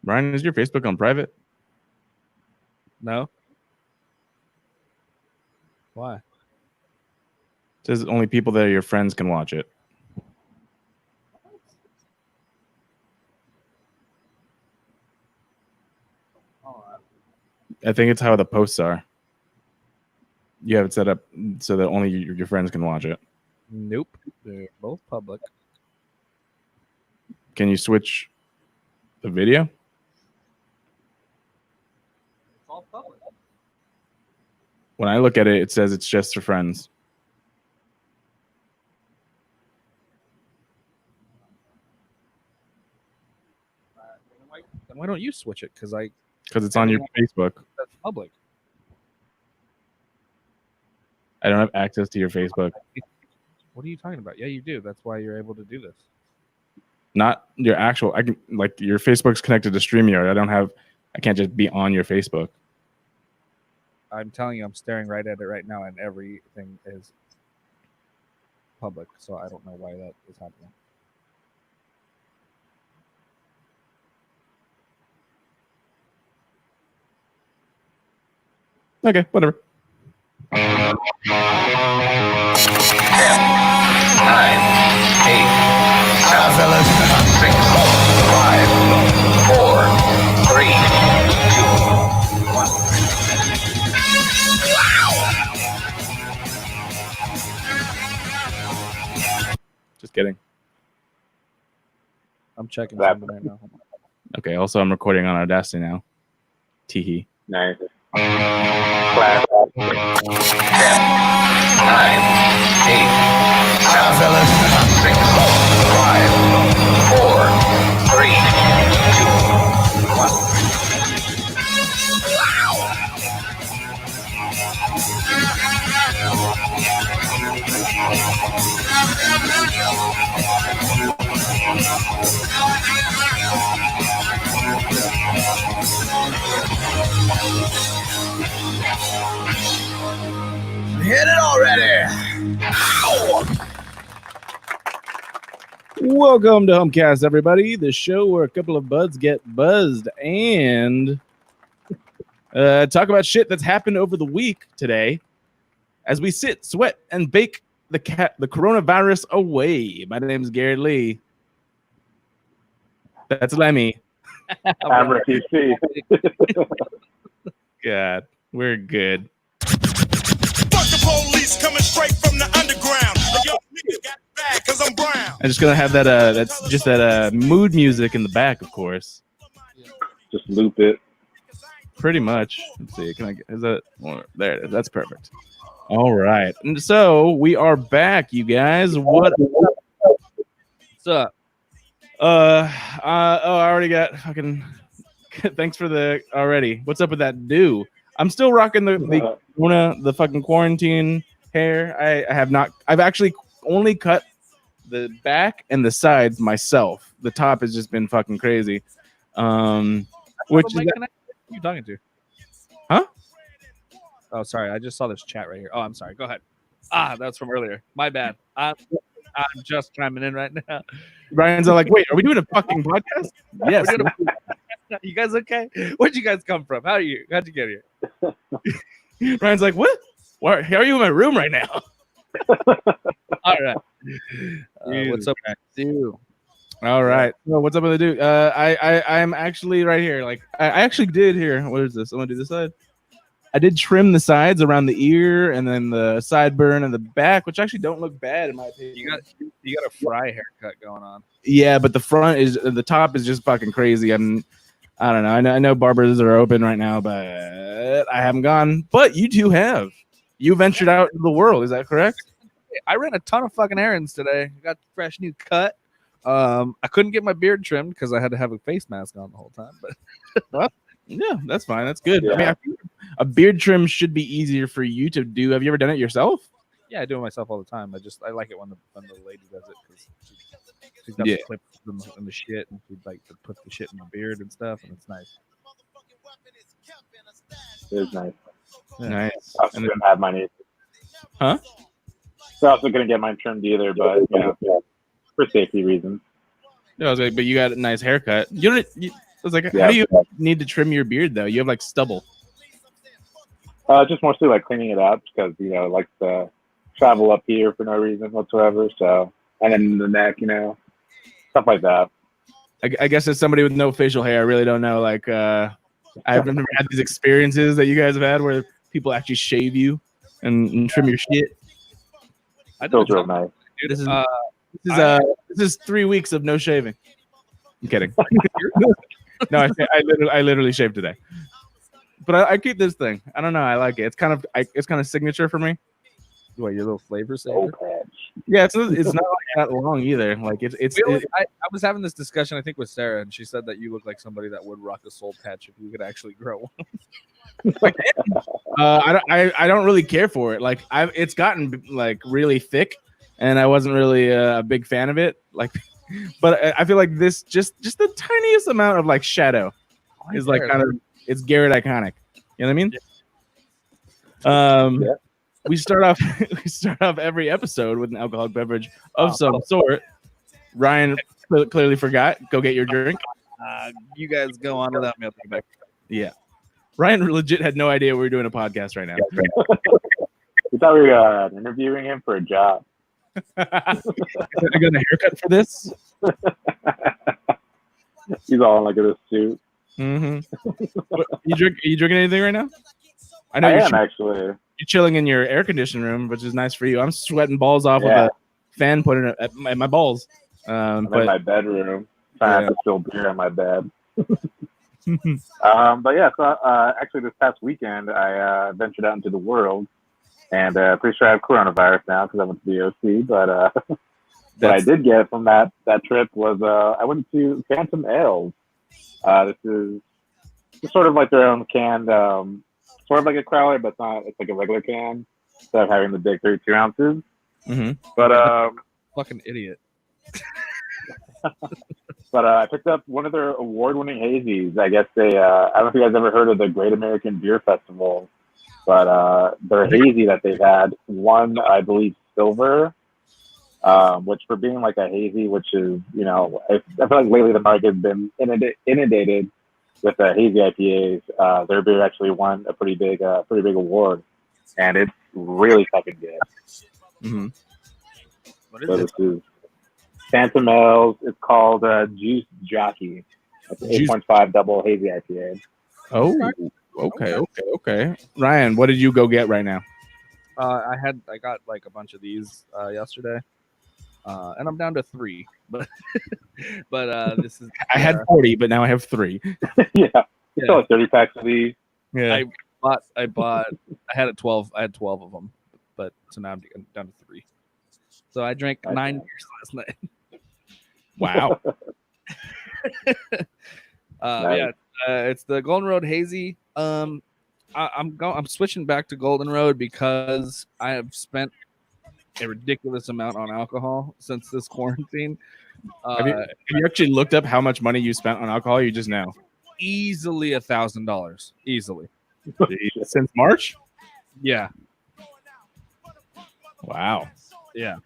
Brian, is your Facebook on private? No. Why? It says only people that are your friends can watch it. I think it's how the posts are. You have it set up so that only your friends can watch it. Nope. They're both public. Can you switch the video? It's all public. When I look at it, it says it's just for friends. Then why don't you switch it? Because it's on your Facebook. That's public. I don't have access to your Facebook. What are you talking about? Yeah, you do. That's why you're able to do this. Not your actual. I can your Facebook's connected to StreamYard. I can't just be on your Facebook. I'm telling you, I'm staring right at it right now, and everything is public. So I don't know why that is happening. Okay, whatever. 10, 9, 8, 7, 6, 5, 4, 3, 2, 1. Just kidding. I'm checking something right now. Okay, also I'm recording on Audacity now. Teehee. Nice. 10, 9, 8, 7, 6, 5, 4, 3, 2, 1. Hit it already. Welcome to Humpcast, everybody. The show where a couple of buds get buzzed and talk about shit that's happened over the week today as we sit, sweat, and bake the coronavirus away. My name is Garrett Lee. That's Lemmy. Camera PC. God, we're good. Fuck the police coming straight from the underground. Yo, niggas got bad cause I'm brown. I'm just gonna have that that's just that mood music in the back, of course. Just loop it. Pretty much. Let's see. Can I get, is that there it is. That's perfect. All right. And so we are back, you guys. What's up? I already got fucking thanks for the already. What's up with that do? I'm still rocking the fucking quarantine hair. I have not. I've actually only cut the back and the sides myself. The top has just been fucking crazy. Which is Who are you talking to? Huh? Oh, sorry. I just saw this chat right here. Oh, I'm sorry. Go ahead. That's from earlier. My bad. I'm just chiming in right now. Brian's all like, wait, are we doing a fucking podcast? Yes. You guys okay? Where'd you guys come from? How'd you get here? Brian's like, what? Why are you in my room right now? All right. What's up, dude? All right. Well, what's up with the dude? I'm actually right here. Like, I actually did here. What is this? I'm gonna do this side. I did trim the sides around the ear and then the sideburn and the back, which actually don't look bad in my opinion. You got a fry haircut going on. Yeah, but the top is just fucking crazy. I don't know. I know barbers are open right now, but I haven't gone. But you two have. You ventured out into the world. Is that correct? I ran a ton of fucking errands today. Got a fresh new cut. I couldn't get my beard trimmed because I had to have a face mask on the whole time. But well, yeah, that's fine. That's good. Yeah. I mean, I think a beard trim should be easier for you to do. Have you ever done it yourself? Yeah, I do it myself all the time. I like it when the lady does it because she's got the clips and the shit, and she like to put the shit in the beard and stuff, and it's nice. It is nice. Yeah. Nice. I also couldn't have mine either. Huh? So I also couldn't get mine trimmed either, but for safety reasons. No, I was like, but you got a nice haircut. I was like, how Yeah. do you need to trim your beard though? You have like stubble. Just mostly like cleaning it up because like to travel up here for no reason whatsoever. So and then the neck, stuff like that. I guess as somebody with no facial hair, I really don't know. Like, I've never had these experiences that you guys have had where people actually shave you and trim your shit. I did Feels a real job, nice. dude. This is Uh, this is 3 weeks of no shaving. I'm kidding. No, I literally shaved today. But I keep this thing. I don't know. I like it. It's kind of signature for me. what, your little flavor Oh, saver? patch. Yeah, it's not like that long either. Like I was having this discussion, I think, with Sarah, and she said that you look like somebody that would rock a soul patch if you could actually grow one. I don't really care for it. Like it's gotten like really thick, and I wasn't really a big fan of it. Like, but I feel like this just the tiniest amount of like shadow is like kind of it's Garrett iconic. You know what I mean? Yeah. We start off every episode with an alcoholic beverage of some sort. Ryan clearly forgot. Go get your drink. You guys go on without me. I'll be back. Yeah. Ryan legit had no idea we were doing a podcast right now. We thought we were interviewing him for a job. I got a haircut for this. He's all in like a suit. Mm-hmm. You drinking anything right now? I know I you're am actually. you're chilling in your air conditioned room, which is nice for you. I'm sweating balls off Yeah. with a fan put in at my balls. I'm in But my bedroom trying to spill beer on my bed. But yeah, so actually this past weekend I ventured out into the world, and pretty sure I have coronavirus now because I went to the OC. But what I did get from that trip was I went to Phantom Ales. This is sort of like their own canned, sort of like a crowler, but it's not. It's like a regular can instead of having the big 32 ounces. Mhm. But Fucking idiot. But I picked up one of their award-winning hazies. I guess I don't know if you guys ever heard of the Great American Beer Festival, but their hazy that they've had won, I believe, silver, which for being like a hazy, which is, I feel like lately the market has been inundated with hazy IPAs. Their beer actually won a pretty big award, and it's really fucking good. Mm-hmm. What is So it? this is Phantom Ales. It's called Juice Jockey. It's an 8.5 double hazy IPA. Oh, okay. Ryan, what did you go get right now? I got like a bunch of these yesterday, and I'm down to 3. But this is I had 40, but now I have 3. Yeah. It's like 30 packs of these. Yeah. I had 12. I had 12 of them, but so now I'm down to 3. So I drank 9 beers last night. Wow. Yeah, it's the Golden Road Hazy. I'm switching back to Golden Road because I have spent a ridiculous amount on alcohol since this quarantine. Have you actually looked up how much money you spent on alcohol? You just know. Easily $1,000. Easily. Since March? Yeah. Wow. Yeah.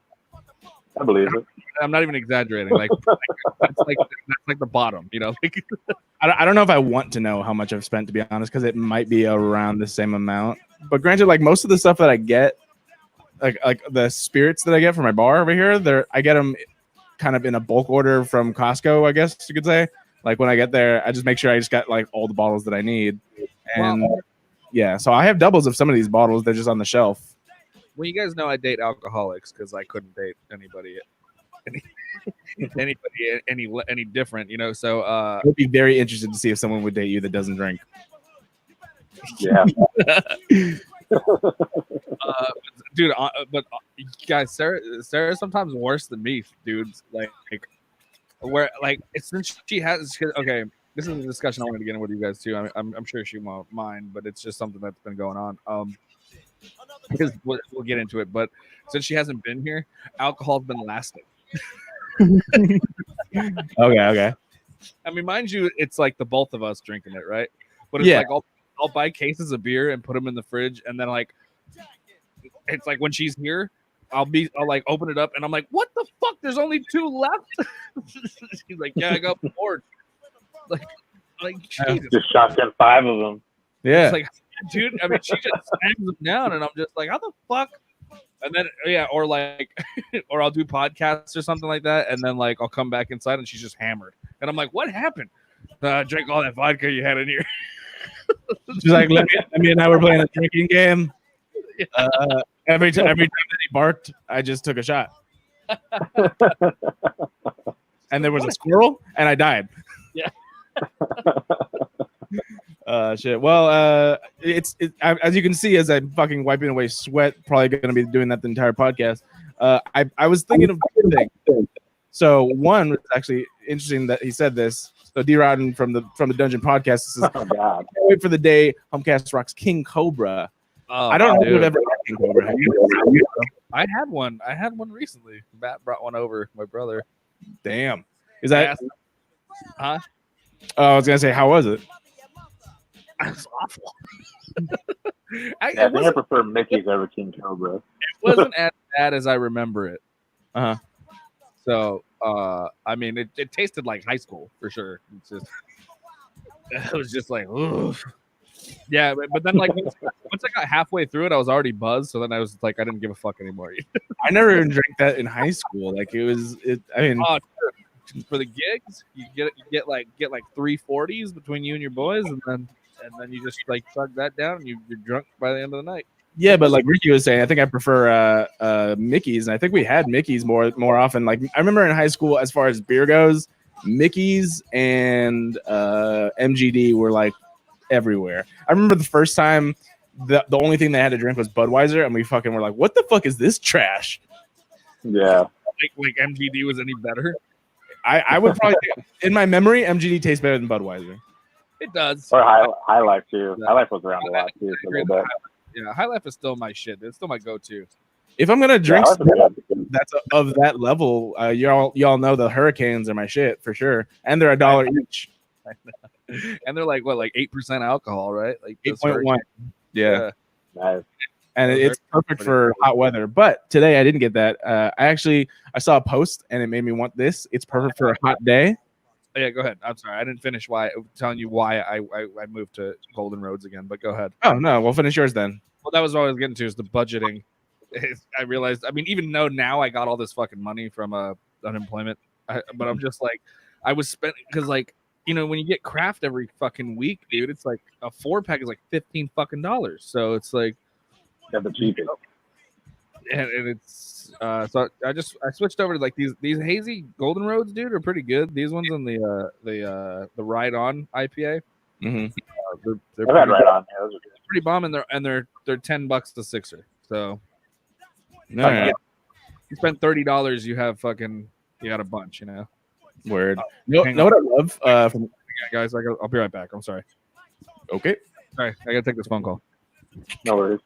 I believe it. I'm not even exaggerating. Like that's like the bottom, Like, I don't know if I want to know how much I've spent, to be honest, because it might be around the same amount. But granted, like most of the stuff that I get, like the spirits that I get from my bar over here, I get them kind of in a bulk order from Costco, I guess you could say. Like when I get there, I just make sure I just got like all the bottles that I need. And yeah, so I have doubles of some of these bottles. They're just on the shelf. well, you guys know I date alcoholics because I couldn't date anybody any different, So I would be very interested to see if someone would date you that doesn't drink. Yeah. Dude, but guys, Sarah's sometimes worse than me, dudes. Like where like since she has okay. This is a discussion I wanted to get in with you guys too. I'm sure she won't mind, but it's just something that's been going on. Because we'll get into it, but since she hasn't been here, alcohol's been lasting. Okay. I mean, mind you, it's like the both of us drinking it, right? But it's like I'll buy cases of beer and put them in the fridge, and then like it's like when she's here, I'll like open it up and I'm like, what the fuck? There's only 2 left. He's like, yeah, I got bored. Like Jesus. Just shotgun 5 of them. Yeah. It's like, dude, I mean, she just slams them down, and I'm just like, how the fuck? And then, yeah, or like, or I'll do podcasts or something like that, and then like I'll come back inside and she's just hammered, and I'm like, what happened? Drink all that vodka you had in here. She's like, let me and I were playing a drinking game. Every time that he barked, I just took a shot. And there was a squirrel, and I died. Yeah. Shit. Well, as you can see, as I'm fucking wiping away sweat, probably going to be doing that the entire podcast. I was thinking of two things. So one was actually interesting that he said this. So D Rodden from the Dungeon Podcast says, Oh God. "Can't wait for the day Humpcast rocks King Cobra." Oh, I don't know if dude. you've ever had King Cobra. Have you? I had one. I had one recently. Matt brought one over. My brother. Damn. Is that? Huh? Oh, I was gonna say, how was it? It was awful. Yeah, I think I prefer Mickey's over King Cobra. It wasn't as bad as I remember it. Uh-huh. So, I mean, it tasted like high school for sure. It's just, it was just like, ugh. Yeah, but then like once I got halfway through it, I was already buzzed. So then I was like, I didn't give a fuck anymore. I never even drank that in high school. Like I mean, for the gigs, you get like 3 40s between you and your boys, and then you just like chug that down, and you're drunk by the end of the night. yeah, but like Ricky was saying, I think I prefer Mickey's, and I think we had Mickey's more often. Like I remember in high school, as far as beer goes, Mickey's and MGD were like everywhere. I remember the first time the only thing they had to drink was Budweiser, and we fucking were like, "What the fuck is this trash?" Yeah. Like MGD was any better? I would probably, in my memory, MGD tastes better than Budweiser. It does. Or High Life too. High Life was around a lot too for a little bit. Yeah, High Life is still my shit. It's still my go-to. If I'm gonna drink Yeah, something that's of that level, y'all know the Hurricanes are my shit for sure, and they're $1 each. And they're like what, like 8% alcohol, right? Like 8.1. Yeah. Nice. And Those it's are perfect pretty for cool. hot weather. But today I didn't get that. I saw a post and it made me want this. It's perfect for a hot day. Oh, yeah, go ahead. I'm sorry, I didn't finish telling you why I moved to Golden Roads again. But go ahead. Oh no, we'll finish yours then. Well, that was what I was getting to, is the budgeting. I realized. I mean, even though now I got all this fucking money from unemployment, but I'm just like, I was spending, because like, you know, when you get craft every fucking week, dude, it's like a 4-pack is like $15 fucking. So it's like, Yeah, the cheapest. and it's so I switched over to like these hazy Golden Roads, dude, are pretty good. These ones on the Ride On IPA, Mm-hmm. they're I've had pretty, right on. Yeah, those are good. pretty bomb, and they're $10 to sixer. So All right. you spent $30, you got a bunch, you know. Word. Hang Know what I love? Yeah, guys, I'll be right back. I'm sorry. Okay. Sorry, I gotta take this phone call. No worries.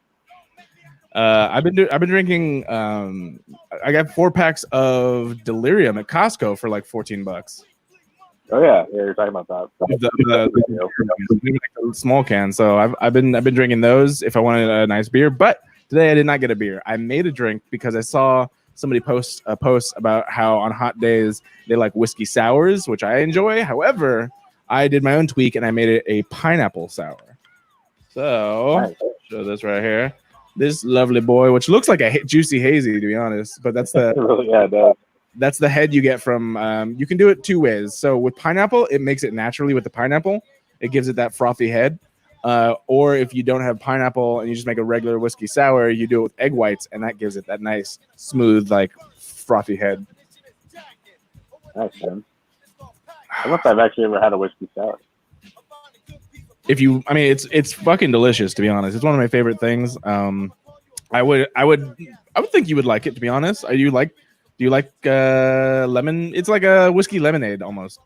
I've been drinking. I got 4 packs of Delirium at Costco for like $14. Oh yeah, you're talking about that. The small can. So I've been drinking those if I wanted a nice beer. But today I did not get a beer. I made a drink because I saw somebody post a post about how on hot days they like whiskey sours, which I enjoy. However, I did my own tweak and I made it a pineapple sour. So Nice. show this right here. This lovely boy, which looks like a juicy hazy, to be honest, but that's the Yeah, it does. that's the head you get from. You can do it 2 ways. So with pineapple, it makes it naturally with the pineapple. It gives it that frothy head. Or if you don't have pineapple and you just make a regular whiskey sour, you do it with egg whites, and that gives it that nice, smooth, like frothy head. Nice, man. I don't know if I've actually ever had a whiskey sour. It's fucking delicious, to be honest. It's one of my favorite things. I would think you would like it, to be honest. Do you like lemon? It's like a whiskey lemonade almost.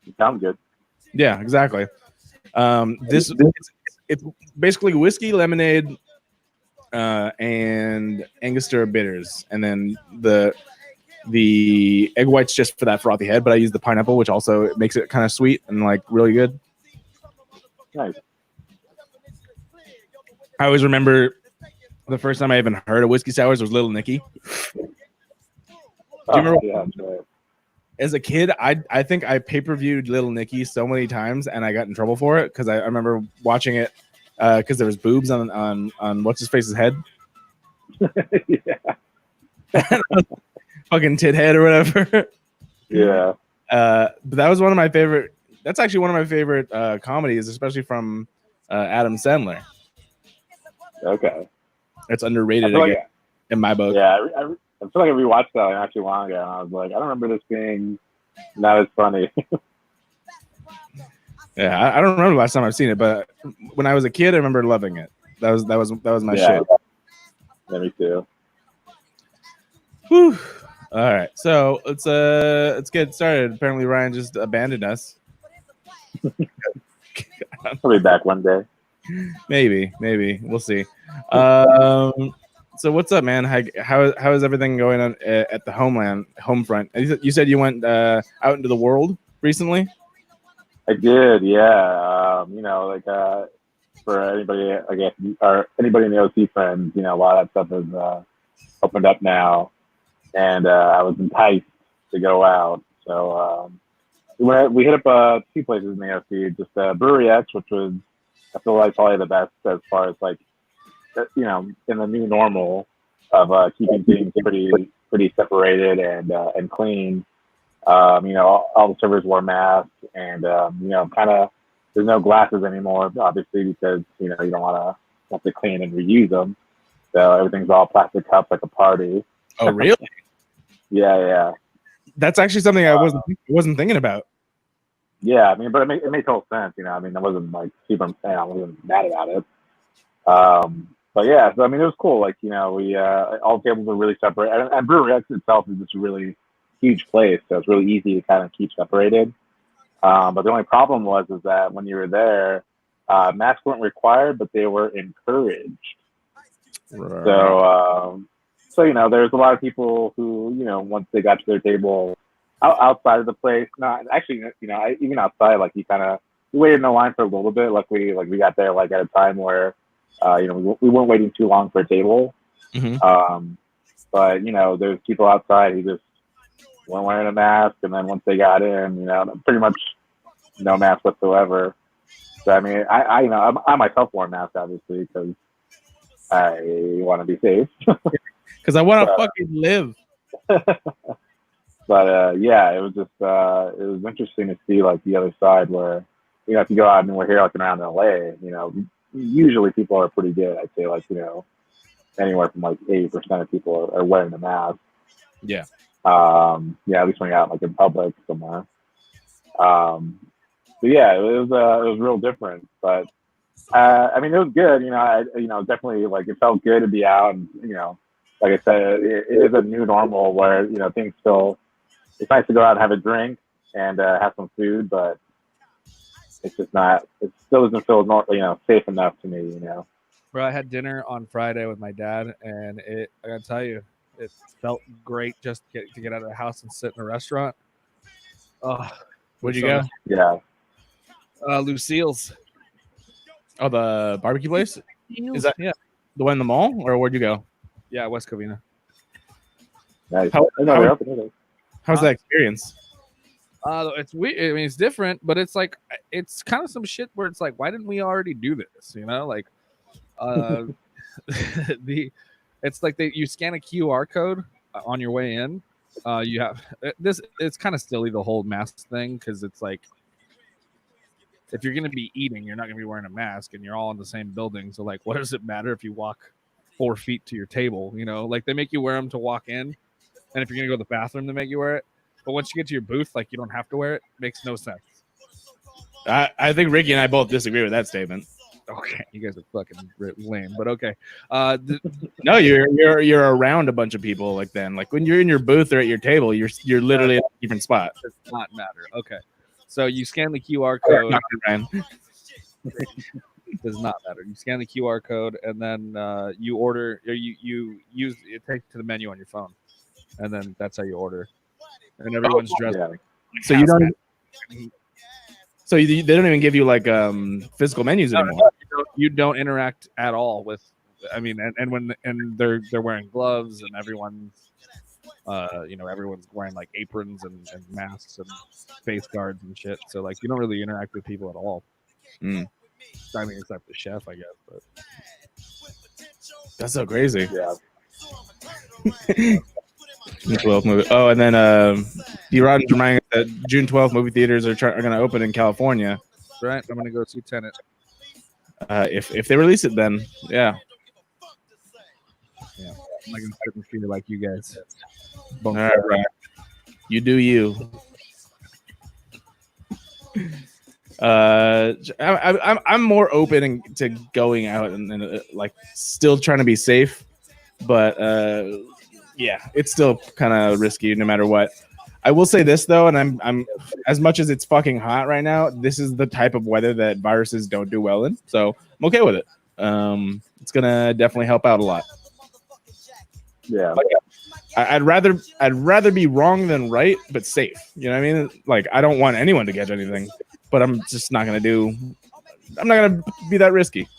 It sounds good. Yeah, exactly. It's basically whiskey lemonade and Angostura bitters, and then the egg whites just for that frothy head. But I use the pineapple, which also makes it kind of sweet and like really good. Nice. I always remember The first time I even heard of whiskey sours was Little Nicky. Oh, remember- yeah, that's right. As a kid, I think I pay-per-viewed Little Nicky so many times, and I got in trouble for it because I remember watching it because there was boobs on what's his face's head, Yeah. fucking tit head or whatever. Yeah. But that was one of my favorite. That's actually one of my favorite comedies, especially from Adam Sandler. Okay. It's I underrated feel again, like, in my book. yeah, I feel like I rewatched that not too long ago, and I was like, I don't remember this being not as funny. Yeah, I don't remember the last time I've seen it, but when I was a kid, I remember loving it. That was my Yeah. shit. Yeah, me too. Whew. All right, so let's get started. Apparently, Ryan just abandoned us. I'll be back one day. Maybe we'll see. So what's up, man? How is everything going on at the home front? You said you went out into the world recently. I did, yeah. For anybody, I guess, or anybody in the OC friends, a lot of that stuff is opened up now, and I was enticed to go out. So we hit up 2 places in the OC, just Brewery X, which was, I feel like, probably the best as far as like, in the new normal of keeping things pretty separated and clean. All the servers wore masks, and kind of there's no glasses anymore, obviously, because you don't want to have to clean and reuse them. So everything's all plastic cups like a party. Oh, really? Yeah. That's actually something I wasn't thinking about. Yeah, I mean, but it made total sense. I wasn't like super. I wasn't mad about it. But yeah, so I mean, it was cool. Like, we all the tables were really separate, and Brewery X itself is just a really huge place, so it's really easy to kind of keep separated. But the only problem is that when you were there, masks weren't required, but they were encouraged. Right. So there's a lot of people who, once they got to their table outside of the place, not actually, even outside, like you waited in the line for a little bit. Luckily, like we got there like at a time where, we weren't waiting too long for a table. Mm-hmm. But there's people outside who just weren't wearing a mask, and then once they got in, pretty much no mask whatsoever. So I mean, I myself wore a mask obviously because I want to be safe. Because I want to fucking live. But yeah, it was just it was interesting to see like the other side where if you go out and we're here like around LA, usually people are pretty good. I'd say like anywhere from like 80% of people are wearing a mask. Yeah. At least when you're out like in public somewhere. But yeah, it was real different. But I mean, it was good. Definitely like it felt good to be out, and like I said, it is a new normal where things still. It's nice to go out and have a drink and have some food, but it's just not. It still doesn't feel safe enough to me. Bro, I had dinner on Friday with my dad, and I gotta tell you, it felt great just to get out of the house and sit in a restaurant. Oh, Where'd you go? Yeah. Lucille's. Oh, the barbecue place? Is that Yeah, the one in the mall, or where'd you go? yeah, West Covina. Nice. How- They're open. How's that experience? It's weird. I mean, it's different, but it's like it's kind of some shit where it's like, why didn't we already do this? Like, it's like you scan a QR code on your way in. You have this. It's kind of silly, the whole mask thing, because it's like if you're gonna be eating, you're not gonna be wearing a mask, and you're all in the same building. So like, what does it matter if you walk 4 feet to your table? Like they make you wear them to walk in, and if you're gonna go to the bathroom, they make you wear it. But once you get to your booth, like you don't have to wear it. Makes no sense. I think Ricky and I both disagree with that statement. Okay, you guys are fucking lame, but okay. No, you're around a bunch of people like then. Like when you're in your booth or at your table, you're literally at a different spot. Does not matter. Okay, so you scan the QR code. Does not matter. You scan the QR code and then you order. Or you use it. Takes to the menu on your phone, and then that's how you order. And everyone's dressed. Yeah. Like So you don't. So they don't even give you like physical menus anymore. You don't interact at all with I mean, and when they're wearing gloves and everyone's everyone's wearing like aprons and masks and face guards and shit. So like you don't really interact with people at all. Mm. I mean, except the chef, I guess. But That's so crazy. Yeah. June 12th movie. Oh, and then D. Rodden's reminding us that June 12th movie theaters are going to open in California. right, I'm gonna go see Tenet. If they release it, then yeah. Yeah, I'm not gonna sit in theater like you guys. All right. You do you. I'm more open to going out and like still trying to be safe, but yeah, it's still kind of risky no matter what. I will say this though, and I'm as much as it's fucking hot right now, this is the type of weather that viruses don't do well in, so I'm okay with it. It's gonna definitely help out a lot. Yeah. I'd rather be wrong than right, but safe. You know what I mean? Like I don't want anyone to catch anything, but I'm just not gonna be that risky.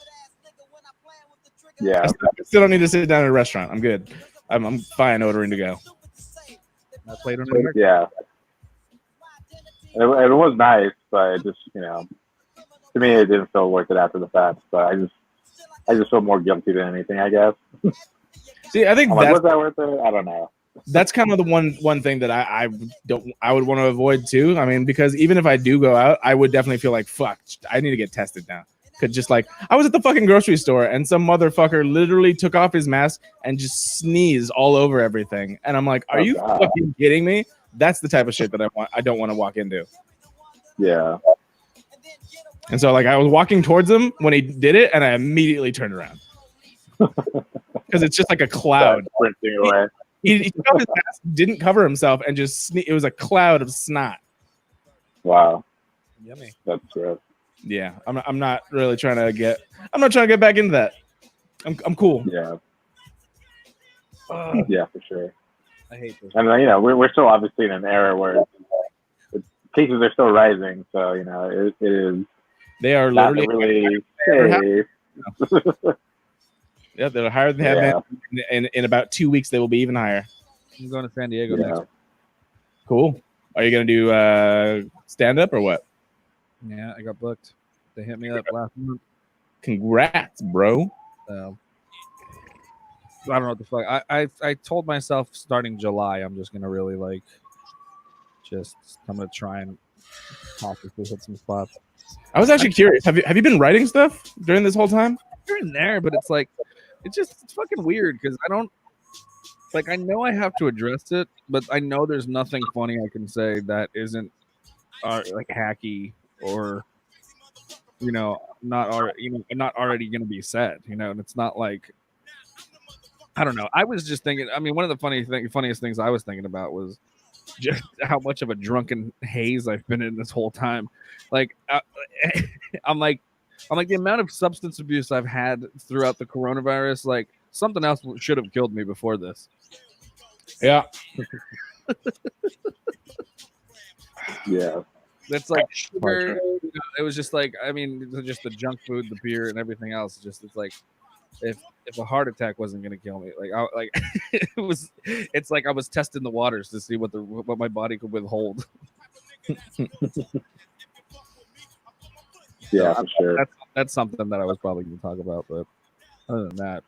Yeah. I still don't need to sit down at a restaurant. I'm good. I'm fine ordering to go. I played on it. Yeah. It was nice, but it just, to me, it didn't feel worth it after the fact. But I just feel more guilty than anything, I guess. See, I think I'm like, was that worth it? I don't know. That's kind of the one thing that I would want to avoid too. I mean, because even if I do go out, I would definitely feel like, fuck, I need to get tested now. Cause just like I was at the fucking grocery store and some motherfucker literally took off his mask and just sneezed all over everything. And I'm like, are you fucking kidding me? That's the type of shit that I don't want to walk into. Yeah. And so like I was walking towards him when he did it and I immediately turned around. Because it's just like a cloud. Sprinting away. He took off his mask, didn't cover himself, and just it was a cloud of snot. Wow. Yummy. That's gross. Yeah, I'm not really trying to get. I'm not trying to get back into that. I'm cool. Yeah. Yeah, for sure. I hate this. And we're still obviously in an era where cases are still rising, so it is. They are not literally really safe. Yeah, they're higher than they have been. In about 2 weeks, they will be even higher. I'm going to San Diego next. Cool. Are you gonna do stand up or what? Yeah, I got booked. They hit me up last month. Congrats, bro. I don't know what the fuck. I told myself starting July, I'm just gonna really I'm gonna try and possibly hit some spots. I was actually curious. Have you been writing stuff during this whole time? Here and there, but it's fucking weird because I don't I know I have to address it, but I know there's nothing funny I can say that isn't hacky or not already gonna be said, and it's not like I don't know. I was just thinking. I mean, one of the funniest things I was thinking about was just how much of a drunken haze I've been in this whole time. I'm like the amount of substance abuse I've had throughout the coronavirus. Something else should have killed me before this. Yeah. Yeah. That's sugar. It was just just the junk food, the beer, and everything else. If a heart attack wasn't gonna kill me, it's like I was testing the waters to see what my body could withhold. Yeah, for sure. That's something that I was probably going to talk about, but other than that,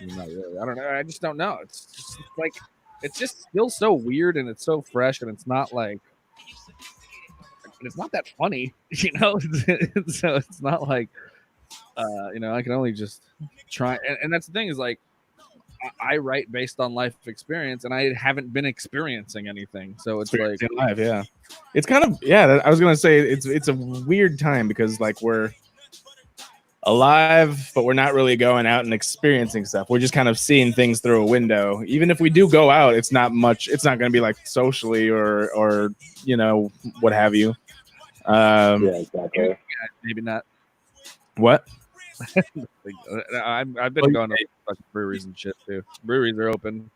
not really. I don't know. I just don't know. It's just still so weird and it's so fresh and it's not it's not that funny, so it's not I can only just try. And that's the thing is I write based on life experience and I haven't been experiencing anything. So it's in life, yeah. It's kind of, I was going to say it's a weird time because we're alive, but we're not really going out and experiencing stuff. We're just kind of seeing things through a window. Even if we do go out, it's not much. It's not going to be socially or what have you. Yeah, exactly. Maybe not. What? I've been going to fucking breweries and shit too. Breweries are open.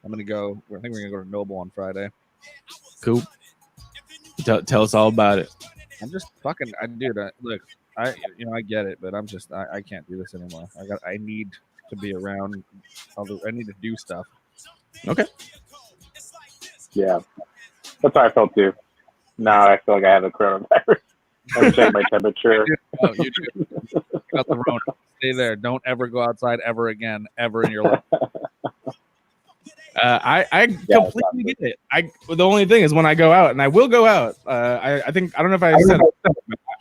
I'm gonna go. I think we're gonna go to Noble on Friday. Cool. Tell us all about it. I'm just fucking. Look, I get it, but I can't do this anymore. I need to be around I need to do stuff. Okay. Yeah, that's how I felt too. Now I feel like I have a coronavirus. I'm checking my temperature. Oh, you do. You got the Rona. Stay there. Don't ever go outside ever again, ever in your life. I completely get it. The only thing is when I go out, and I will go out. I think I don't know if I said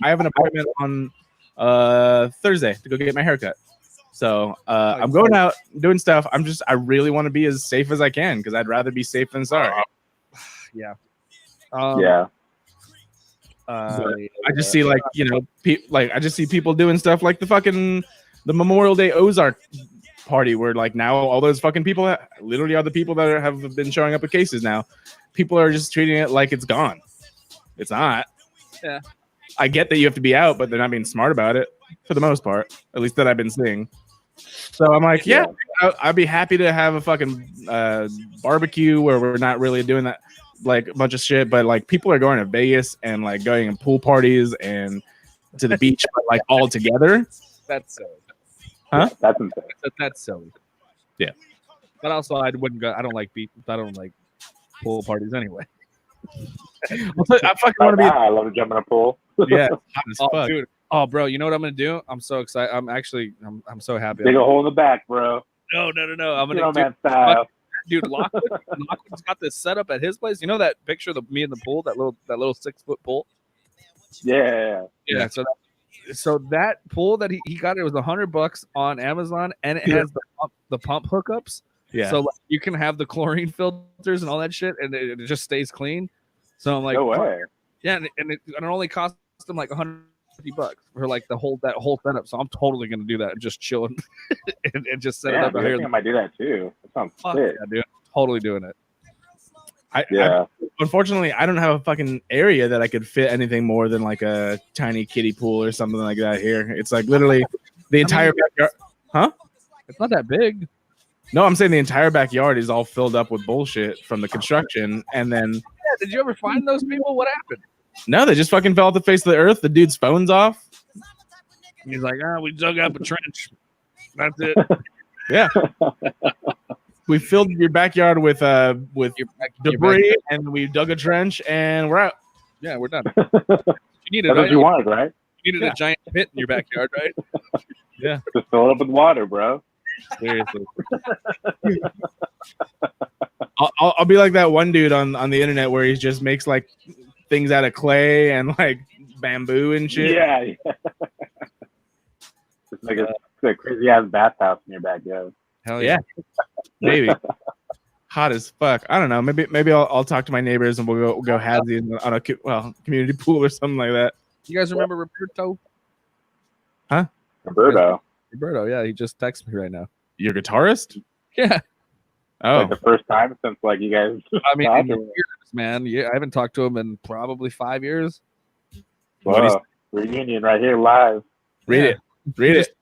I have an appointment on Thursday to go get my haircut. So I'm going out doing stuff. I really want to be as safe as I can because I'd rather be safe than sorry. Yeah. Yeah. I just see like I just see people doing stuff like the Memorial Day Ozark party where like now all those fucking people literally are the people that have been showing up with cases now. People are just treating it like it's gone. It's not. Yeah. I get that you have to be out, but they're not being smart about it for the most part, at least that I've been seeing. So I'm like, yeah, I'd be happy to have a fucking barbecue where we're not really doing that, like a bunch of shit, but like people are going to Vegas and like going in pool parties and to the beach, but like all together. That's silly. Huh? That's insane. That's silly. Yeah. But also, I wouldn't go. I don't like pool parties anyway. I fucking want to be. I love to jump in a pool. Yeah. Hot as Oh, fuck. dude. Oh, bro. You know what I'm gonna do? I'm so excited. I'm so happy. Dig a hole in the back, bro. No. I'm gonna Snowman style. dude. Lockwood's got this set up at his place. You know that picture of me in the pool, that little 6-foot pool. Yeah. Yeah. So that pool that he got, it was $100 on Amazon, and it has the pump hookups. Yeah. So like, you can have the chlorine filters and all that shit, and it just stays clean. So I'm like, No way. yeah, and it only cost them like $150 for like that whole setup. So I'm totally gonna do that and just chill and just set it up Dude, out I here. think I might do that too. That sounds Fuck sick. yeah, dude. Totally doing it. Unfortunately, I don't have a fucking area that I could fit anything more than like a tiny kiddie pool or something like that here. It's like literally the entire backyard. Huh? It's not that big. No, I'm saying the entire backyard is all filled up with bullshit from the construction. And then, Yeah, did you ever find those people? What happened? no, they just fucking fell off the face of the earth. The dude's phone's off. He's like, we dug up a trench. That's it. Yeah. We filled your backyard with debris, and we dug a trench, and we're out. Yeah, we're done. You needed, That's what you wanted, right? you needed a giant pit in your backyard, right? Yeah. Just fill it up with water, bro. Seriously. I'll be like that one dude on the internet where he just makes like things out of clay and like bamboo and shit. Yeah. Just like a crazy ass bathhouse in your backyard. Hell Yeah. Maybe. Hot as fuck. I don't know. Maybe I'll talk to my neighbors and we'll go halvesies on a community pool or something like that. You guys remember Roberto? Roberto. Roberto, yeah, he just texted me right now. Your guitarist? Yeah. Oh, Like the first time since like you guys. I mean, talked in or- years, man. Yeah, I haven't talked to him in probably 5 years. Whoa, reunion right here live. read Yeah. it. Read it.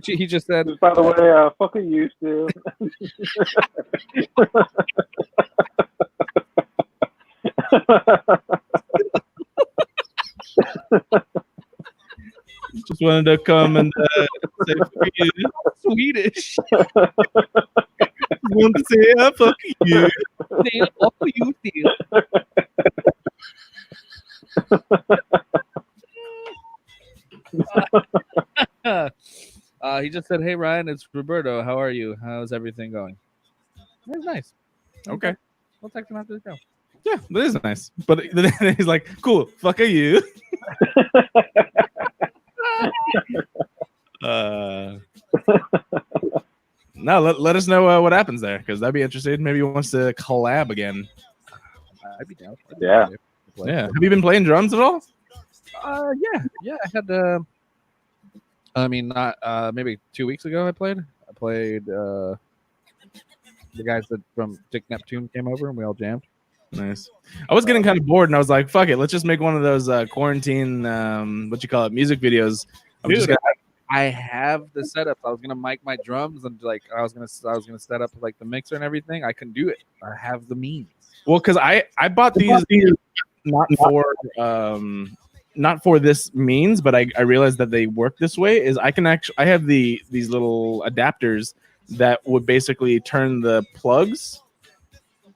He just said, Just by the way, fuck are you still? Just wanted to come and say fuck you. Swedish. Want to say fuck you. Damn, what do you feel? He just said, "Hey Ryan, it's Roberto. How are you? How's everything going?" That's nice. Okay. We'll text him after the show. Yeah, that is nice. But then he's like, cool, fuck are you? No, let us know what happens there because that'd be interesting. Maybe he wants to collab again. I'd be down. Yeah. Yeah. Have you been playing drums at all? Yeah. I had. I mean, not maybe 2 weeks ago. I played. The guys that from Dick Neptune came over and we all jammed. Nice. I was getting kind of bored and I was like, fuck it, let's just make one of those quarantine music videos. Dude, I have the setup. I was gonna mic my drums and like I was gonna set up like the mixer and everything. I can do it. I have the means. Well, because I bought these not for not for this means, but I realized that they work this way. Is I have these little adapters that would basically turn the plugs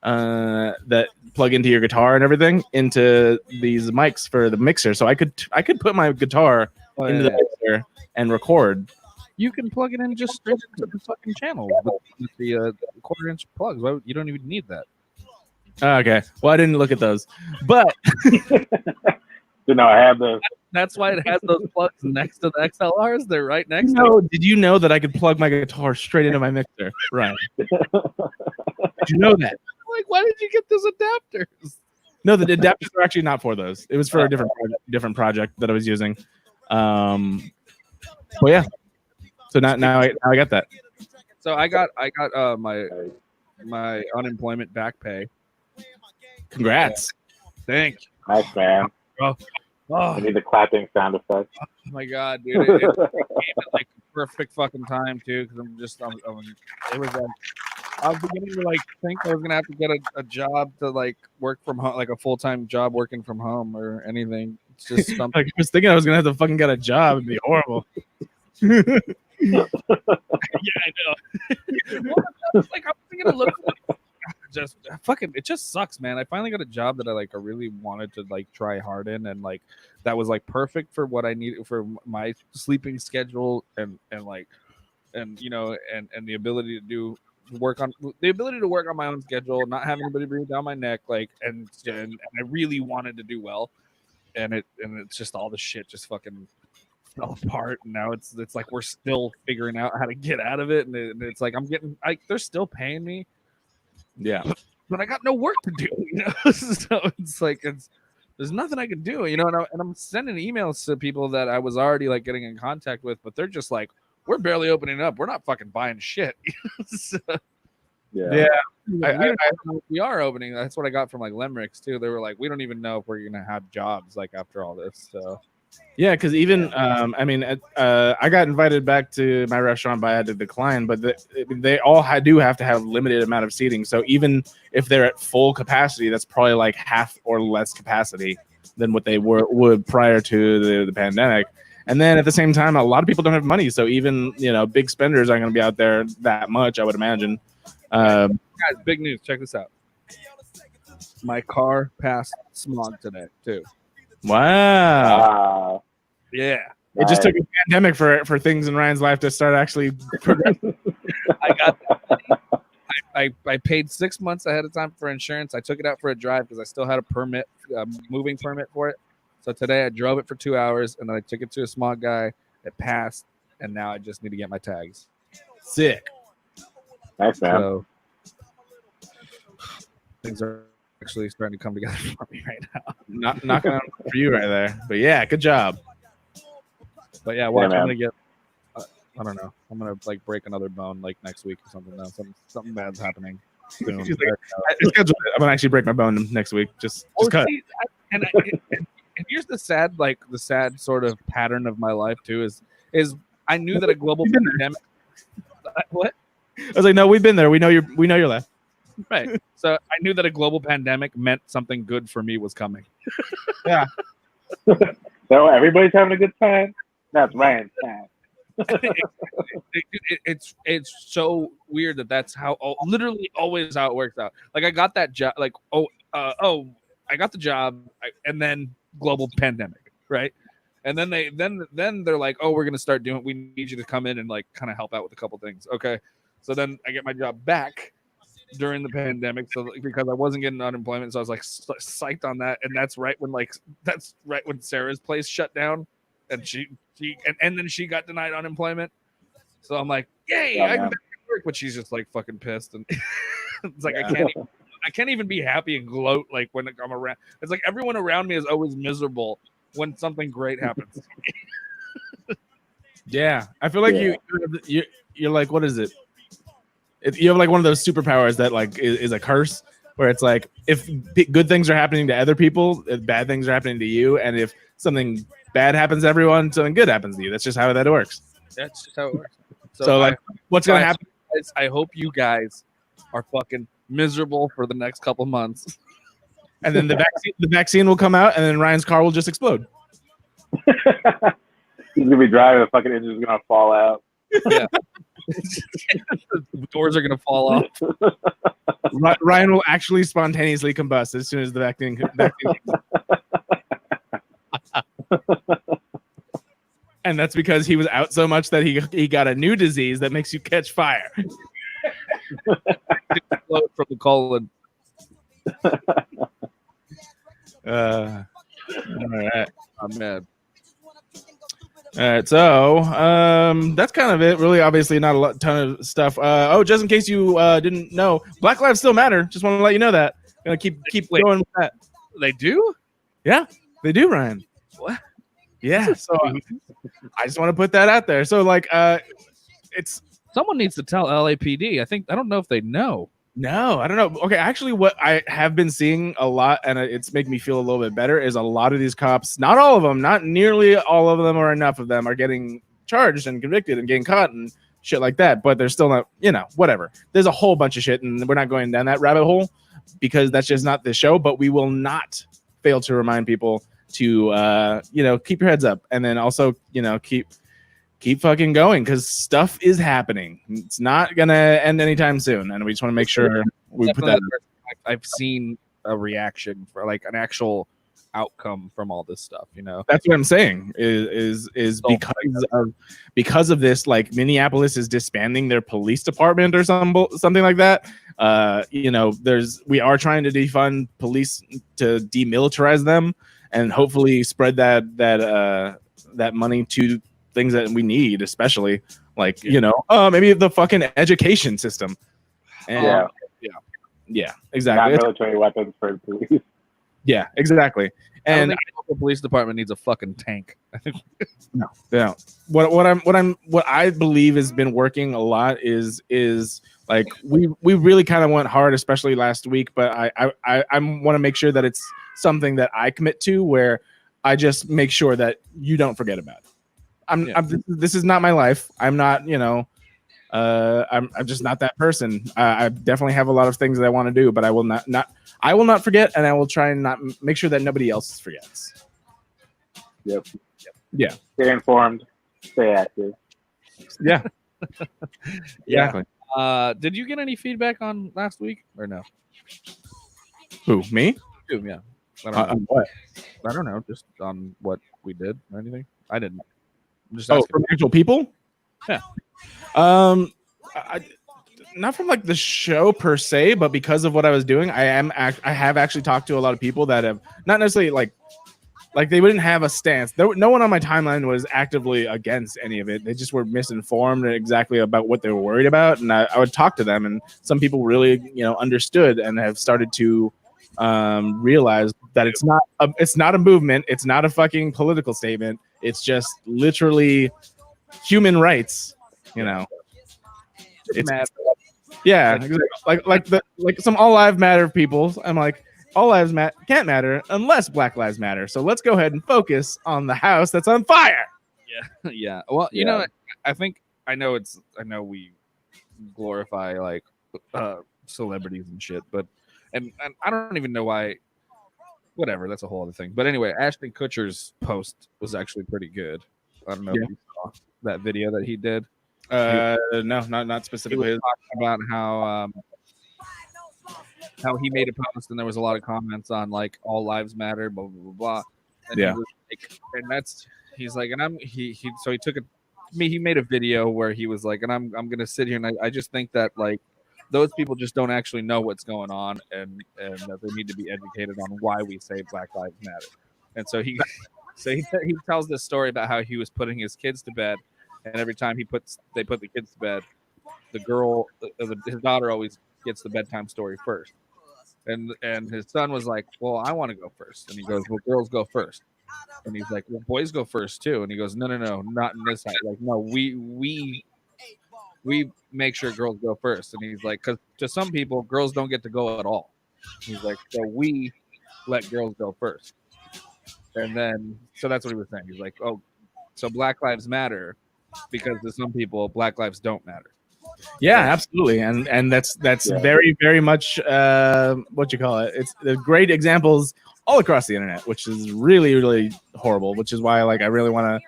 that plug into your guitar and everything into these mics for the mixer. So I could put my guitar into the mixer and record. You can plug it in just straight into the fucking channel with the quarter-inch plugs. Well, you don't even need that. Okay. Well, I didn't look at those, but So no, I have the. That's why it has those plugs next to the XLRs. They're right next to no. Did you know that I could plug my guitar straight into my mixer? Right. Did you know that? Like, why did you get those adapters? No, the adapters are actually not for those. It was for a different project that I was using. But yeah. So now I got that. So I got my unemployment back pay. Congrats. Thank you. Nice, man. Oh, I need the clapping sound effect. oh my god, dude! It came at like the perfect fucking time too, because it was like I was beginning to like think I was gonna have to get a job to like work from home, like a full-time job working from home or anything. It's just something. Like, I was thinking I was gonna have to fucking get a job. It'd be horrible. Yeah, I know. Well, like I was thinking to look like just fucking it just sucks, man. I finally got a job that I really wanted to like try hard in, and like that was like perfect for what I needed for my sleeping schedule and like and you know and the ability to work on my own schedule, not having anybody breathe down my neck, like and I really wanted to do well, and it's just all the shit just fucking fell apart, and now it's like we're still figuring out how to get out of it, and it's like they're still paying me, Yeah. but I got no work to do, you know. So it's like there's nothing I can do, you know. And I'm sending emails to people that I was already like getting in contact with, but they're just like, we're barely opening up, we're not fucking buying shit. So, Yeah. we are opening. That's what I got from like Limericks too. They were like, we don't even know if we're gonna have jobs like after all this. So Yeah, because even I mean, I got invited back to my restaurant, but I had to decline. But they all do have to have limited amount of seating. So even if they're at full capacity, that's probably like half or less capacity than what they would prior to the pandemic. And then at the same time, a lot of people don't have money. So even big spenders aren't going to be out there that much, I would imagine. Guys, big news! Check this out. My car passed smog today too. Wow. Yeah. It just took a pandemic for things in Ryan's life to start actually progressing. I got that. I paid 6 months ahead of time for insurance. I took it out for a drive because I still had a permit, moving permit for it. So today I drove it for 2 hours, and then I took it to a smog guy. It passed, and now I just need to get my tags. Sick. Nice, man. So things are actually starting to come together for me right now. Knocking on for you right there. But yeah, good job. But yeah, watch. man. I'm gonna get. I don't know. I'm gonna like break another bone like next week or something. Now something bad's happening soon. She's like, I'm gonna actually break my bone next week. Just cut. See, and here's the sad sort of pattern of my life too is I knew that a global pandemic. What? I was like, no, we've been there. We know your life. Right. So I knew that a global pandemic meant something good for me was coming. Yeah. So everybody's having a good time. That's Ryan's time. It's so weird that's how literally always how it works out. Like I got that job, like I got the job, and then global pandemic, right? And then they're like, oh, we're gonna start doing. We need you to come in and like kind of help out with a couple things, okay? So then I get my job back during the pandemic, so because I wasn't getting unemployment, so I was like psyched on that, and that's right when Sarah's place shut down, and she and then she got denied unemployment. So I'm like, yay, I can back at work, but she's just like fucking pissed, and it's like I can't even be happy and gloat like when I'm around. It's like everyone around me is always miserable when something great happens. Yeah, I feel like you're like, what is it? You have like one of those superpowers that like is a curse, where it's like if good things are happening to other people, if bad things are happening to you, and if something bad happens to everyone, something good happens to you. That's just how that works. That's just how it works. So like, what's gonna happen? I hope you guys are fucking miserable for the next couple months, and then the vaccine will come out, and then Ryan's car will just explode. He's gonna be driving, the fucking engine's gonna fall out. The doors are gonna fall off. Ryan will actually spontaneously combust as soon as the vaccine. And that's because he was out so much that he got a new disease that makes you catch fire. Explode from the colon. All right. I'm mad. All right, so that's kind of it. Really, obviously, not a ton of stuff. Just in case you didn't know, Black Lives still matter. Just want to let you know that. Gonna keep going with that. They do? Yeah, they do, Ryan. What? Yeah. So I just want to put that out there. So like, it's Someone needs to tell LAPD. I don't know if they know. No, I don't know. Okay, actually, what I have been seeing a lot, and it's making me feel a little bit better, is a lot of these cops, not all of them, not nearly all of them or enough of them are getting charged and convicted and getting caught and shit like that, but they're still not, whatever. There's a whole bunch of shit, and we're not going down that rabbit hole because that's just not the show, but we will not fail to remind people to, keep your heads up, and then also, keep fucking going because stuff is happening. It's not gonna end anytime soon, and we just want to make sure we put that. I've seen a reaction for like an actual outcome from all this stuff. That's what I'm saying. Is because of this, like Minneapolis is disbanding their police department or something like that. We are trying to defund police to demilitarize them and hopefully spread that money to things that we need, especially like maybe the fucking education system. And, yeah, exactly. Not military weapons for police. Yeah, exactly. And the police department needs a fucking tank. No. What I believe has been working a lot is like we really kind of went hard, especially last week. But I want to make sure that it's something that I commit to, where I just make sure that you don't forget about it. This is not my life. I'm not, I'm just not that person. I definitely have a lot of things that I want to do, but I will not forget, and I will try and not make sure that nobody else forgets. Yep. Yeah. Stay informed. Stay active. Yeah. Exactly. Did you get any feedback on last week or no? Who, me? You, yeah. What? I don't know. Just on what we did or anything. I didn't. I'm just from actual people? Yeah. Not from like the show per se, but because of what I was doing, I have actually talked to a lot of people that have not necessarily like they wouldn't have a stance. No one on my timeline was actively against any of it. They just were misinformed exactly about what they were worried about, and I would talk to them, and some people really understood and have started to realize that it's not a movement, it's not a fucking political statement. It's just literally human rights, It's mad. Yeah, exactly. like some all lives matter people. I'm like, all lives can't matter unless Black Lives Matter. So let's go ahead and focus on the house that's on fire. Yeah, yeah. Well, I know we glorify like celebrities and shit, but and I don't even know why. Whatever, that's a whole other thing. But anyway, Ashton Kutcher's post was actually pretty good. I don't know if you saw that video that he did. No, not specifically. He was talking about how he made a post and there was a lot of comments on like all lives matter, blah blah blah blah. And he made a video where he was like, and I'm gonna sit here and I just think that like those people just don't actually know what's going on, and that they need to be educated on why we say Black Lives Matter. And so he tells this story about how he was putting his kids to bed, and every time they put the kids to bed, his daughter always gets the bedtime story first, and his son was like, "Well, I want to go first," and he goes, "Well, girls go first," and he's like, "Well, boys go first too," and he goes, "No, not in this house. Like, no, we make sure girls go first." And he's like, because to some people, girls don't get to go at all. He's like, so we let girls go first. And then, so that's what he was saying. He's like, oh, so Black Lives Matter because to some people, Black lives don't matter. Yeah, absolutely. And that's very, very much what you call it. It's the great examples all across the internet, which is really, really horrible. Which is why, like, I really want to.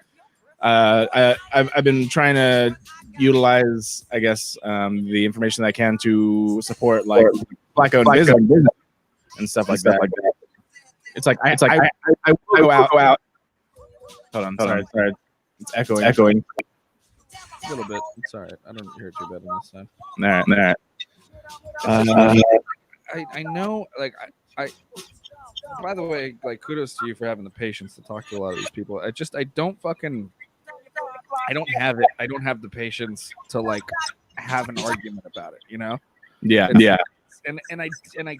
I've been trying to utilize, I guess, the information that I can to support like black-owned business and stuff like that. It's like I will go out. Hold on, sorry. It's echoing. A little bit. It's all right. I don't hear it too bad on this side. All right. I know, like, I by the way, like, kudos to you for having the patience to talk to a lot of these people. I don't have it. I don't have the patience to, like, have an argument about it, you know? Yeah. And I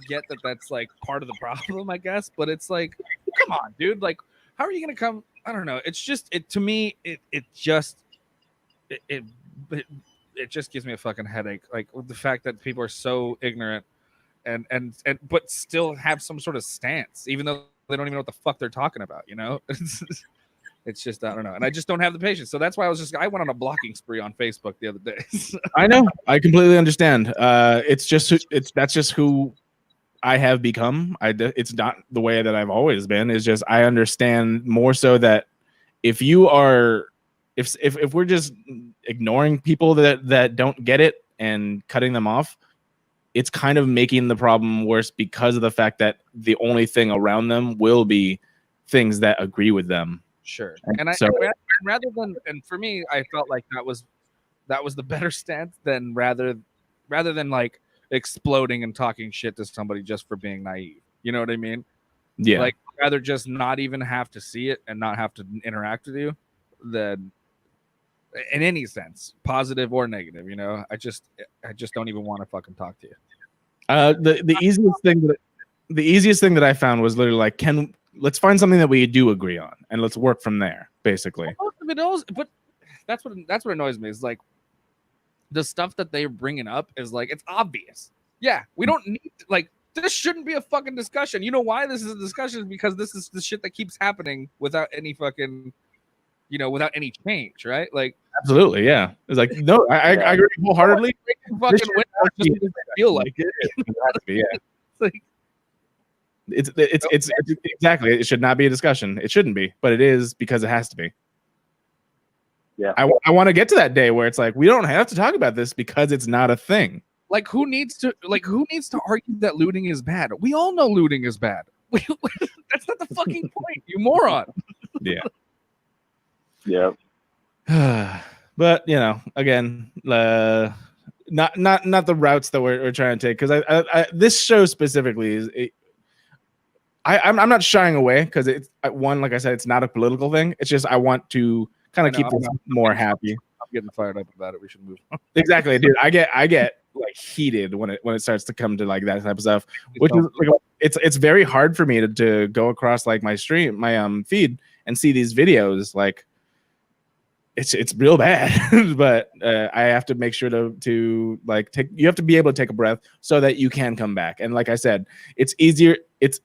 get that that's, like, part of the problem, I guess, but it's like, come on, dude. Like, how are you going to come? I don't know. It's just, to me, it just gives me a fucking headache. Like, the fact that people are so ignorant and but still have some sort of stance, even though they don't even know what the fuck they're talking about, you know? It's just, I don't know. And I just don't have the patience. So that's why I went on a blocking spree on Facebook the other day. I know. I completely understand. That's just who I have become. It's not the way that I've always been. It's just, I understand more so that if we're just ignoring people that don't get it and cutting them off, it's kind of making the problem worse because of the fact that the only thing around them will be things that agree with them. Sure. And rather than for me, I felt like that was the better stance than rather than like exploding and talking shit to somebody just for being naive. You know what I mean? Yeah. Like, rather just not even have to see it and not have to interact with you than in any sense, positive or negative, you know. I just don't even want to fucking talk to you. The easiest thing that I found was literally like, let's find something that we do agree on and let's work from there, basically. Well, most of it knows, but that's what annoys me is like the stuff that they're bringing up is like, it's obvious. Yeah, we don't need like, this shouldn't be a fucking discussion. You know why this is a discussion? Because this is the shit that keeps happening without any fucking, without any change, right? Like, absolutely, yeah. It's like, no, I agree wholeheartedly. Fucking just feel like it. Yeah. It's like, it's exactly. It should not be a discussion. It shouldn't be, but it is because it has to be. Yeah. I want to get to that day where it's like, we don't have to talk about this because it's not a thing. Like, who needs to argue that looting is bad? We all know looting is bad. That's not the fucking point, you moron. Yeah. Yeah. But again, not the routes that we're trying to take, because I this show specifically is. I'm not shying away because it's one, like I said, it's not a political thing. It's just I want to kind of keep this more happy. I'm getting fired up about it. We should move on. Exactly, dude. I get like heated when it starts to come to like that type of stuff, which is like, it's very hard for me to go across like my feed and see these videos. Like, it's real bad, but I have to make sure to like you have to be able to take a breath so that you can come back. And like I said, it's easier. It's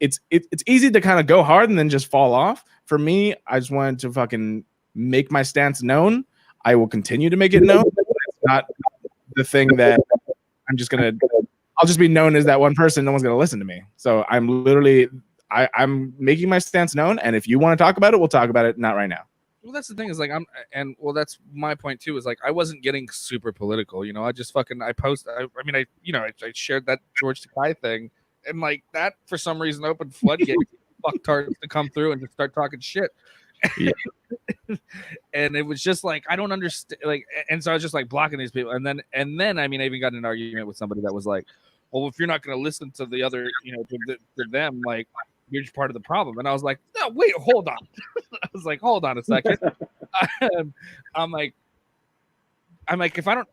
easy to kind of go hard and then just fall off. For me, I just wanted to fucking make my stance known. I will continue to make it known. It's not the thing that I'll just be known as that one person. No one's gonna listen to me. So I'm making my stance known. And if you want to talk about it, we'll talk about it. Not right now. Well, that's the thing is like that's my point too. Is like I wasn't getting super political, I just fucking I shared that George Takei thing, and like that for some reason opened floodgates fucktards to come through and just start talking shit. Yeah. And it was just like I don't understand, like, and so I was just like blocking these people, and then I even got in an argument with somebody that was like, well, if you're not going to listen to the other, to them, like, you're just part of the problem. And I was like, no, wait, hold on. I was like, hold on a second. I'm like, if I don't,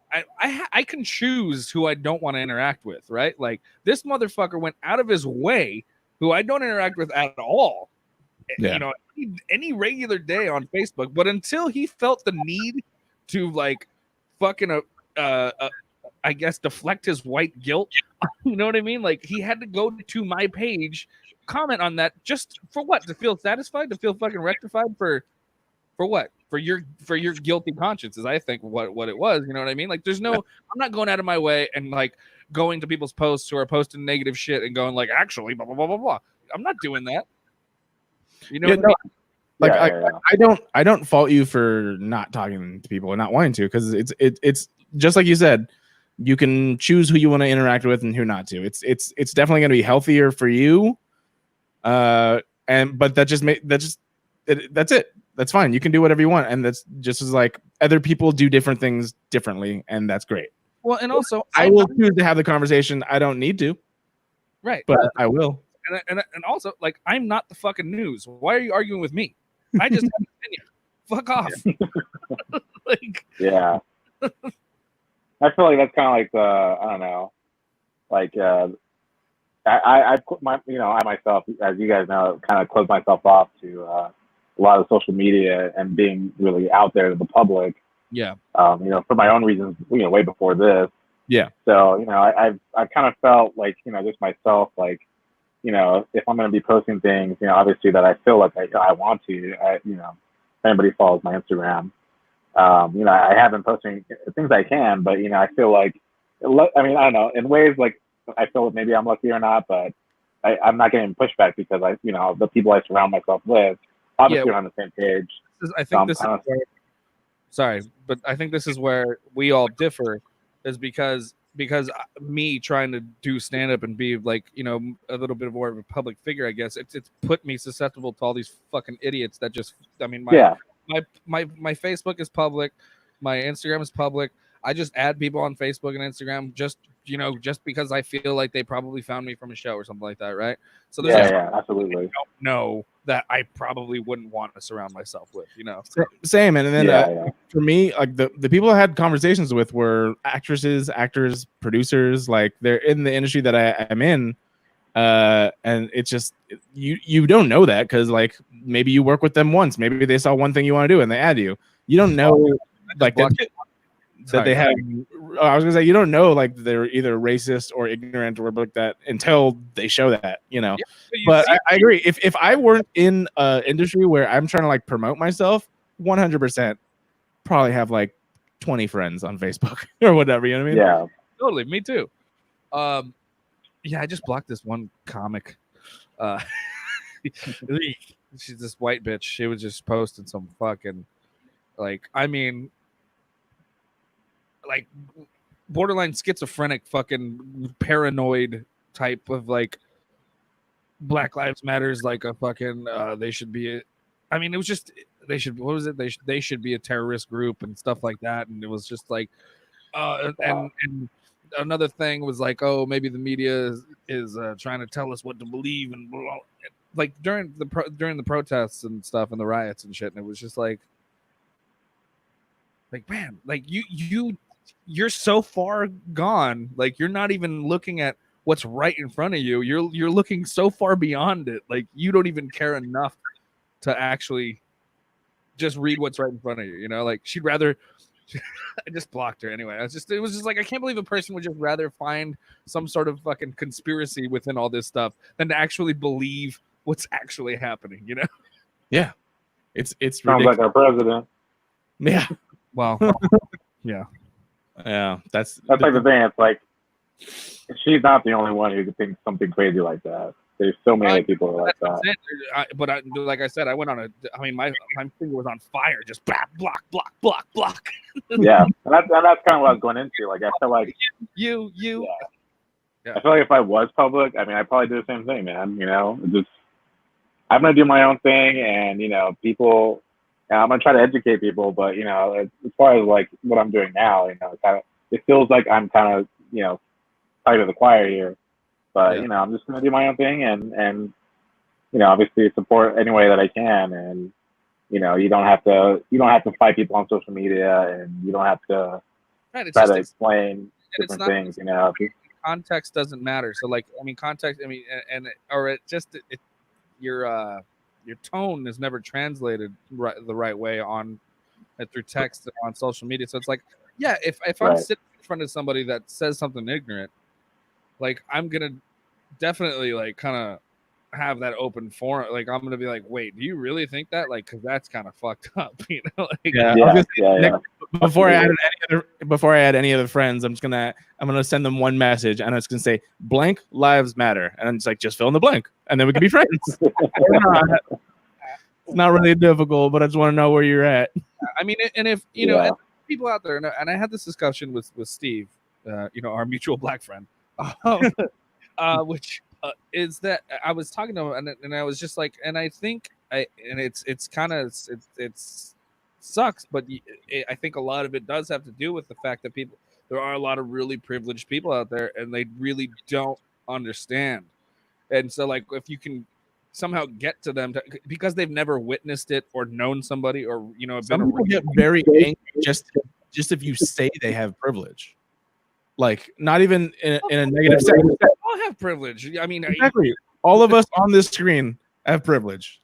I can choose who I don't want to interact with, right? Like, this motherfucker went out of his way, who I don't interact with at all, any regular day on Facebook. But until he felt the need to like fucking I guess deflect his white guilt, you know what I mean? Like, he had to go to my page, comment on that, just for what? To feel satisfied, to feel fucking rectified for what? For your guilty consciences, I think what it was, you know what I mean? Like, I'm not going out of my way and like going to people's posts who are posting negative shit and going like, actually, blah blah blah blah blah. I'm not doing that. You know Yeah, what I mean? like Yeah. I don't fault you for not talking to people and not wanting to, because it's just like you said, you can choose who you want to interact with and who not to. It's definitely going to be healthier for you. But that's it. That's fine. You can do whatever you want, and that's just as like other people do different things differently, and that's great. Well, and also I will choose to have the conversation. I don't need to, right, but I will. and also like I'm not the fucking news. Why are you arguing with me? I just have an opinion. Fuck off. Like, Yeah. I feel like that's kind of like the, I don't know, like I put my, I myself, as you guys know, kind of closed myself off to a lot of social media and being really out there to the public. yeah, For my own reasons, way before this. Yeah. So, I've kind of felt like, just myself, like, if I'm going to be posting things, obviously that I feel like I want to, if anybody follows my Instagram, I have been posting things I can, but, I feel like, I don't know, in ways like I feel like maybe I'm lucky or not, but I'm not getting pushback because the people I surround myself with, obviously are on the same page. I think this is where, sorry, but I think this is where we all differ, is because me trying to do stand up and be like, a little bit more of a public figure, I guess it's put me susceptible to all these fucking idiots that just, my Facebook is public, my Instagram is public. I just add people on Facebook and Instagram just because I feel like they probably found me from a show or something like that, right? So there's absolutely. I don't know that I probably wouldn't want to surround myself with, Same, and then for me, like the people I had conversations with were actresses, actors, producers. Like they're in the industry that I am in, and it's just you don't know that because like maybe you work with them once, maybe they saw one thing you want to do and they add you. You don't know like that they have. I was gonna say you don't know like they're either racist or ignorant or like that until they show that, Yeah, but I agree. If I weren't in an industry where I'm trying to like promote myself, 100% probably have like 20 friends on Facebook or whatever. You know what I mean? Yeah, totally. Me too. I just blocked this one comic. She's this white bitch. She was just posting some fucking like borderline schizophrenic, fucking paranoid type of like Black Lives Matters, like a fucking they should be. It was just they should. What was it? They should be a terrorist group and stuff like that. And it was just like, and another thing was like, oh, maybe the media is trying to tell us what to believe and blah, like during the protests and stuff and the riots and shit. And it was just like man, like you're so far gone, like you're not even looking at what's right in front of you. You're looking so far beyond it, like you don't even care enough to actually just read what's right in front of you. Like she'd rather. I just blocked her anyway. It was just like I can't believe a person would just rather find some sort of fucking conspiracy within all this stuff than to actually believe what's actually happening. Yeah, it's sounds ridiculous. like our president. Yeah. Well, yeah. That's like the thing. It's like she's not the only one who thinks something crazy like that. There's so many people like that. Like I said, I went on my finger was on fire, just block. Yeah, and that's kind of what I was going into. Like I feel like you. Yeah. I feel like if I was public, I'd probably do the same thing, man. Just I'm gonna do my own thing, and people. I'm gonna try to educate people, but as far as like what I'm doing now, it feels like I'm kind of part of the choir here. But I'm just gonna do my own thing, and obviously support any way that I can, and you don't have to fight people on social media, and you don't have to try to explain different things. Context doesn't matter. So like context. Your tone is never translated the right way through text and on social media. So it's like, yeah, if I'm sitting in front of somebody that says something ignorant, like I'm gonna definitely like kind of have that open forum. Like I'm gonna be like, wait, do you really think that? Like, because that's kind of fucked up, Before I add any other friends, I'm gonna send them one message, and it's gonna say blank lives matter, and I'm just like, just fill in the blank, and then we can be friends. It's not really difficult, but I just want to know where you're at. I mean, and if you know, and people out there, and I had this discussion with Steve, our mutual black friend, which is that I was talking to him, and I was just like, and I think it's kind of it's sucks, but I think a lot of it does have to do with the fact that there are a lot of really privileged people out there, and they really don't understand, and so like if you can somehow get to them because they've never witnessed it or known somebody or some people get very angry just if you say they have privilege, like not even in a negative sense. We all have privilege. I mean, exactly. All of us on this screen have privilege.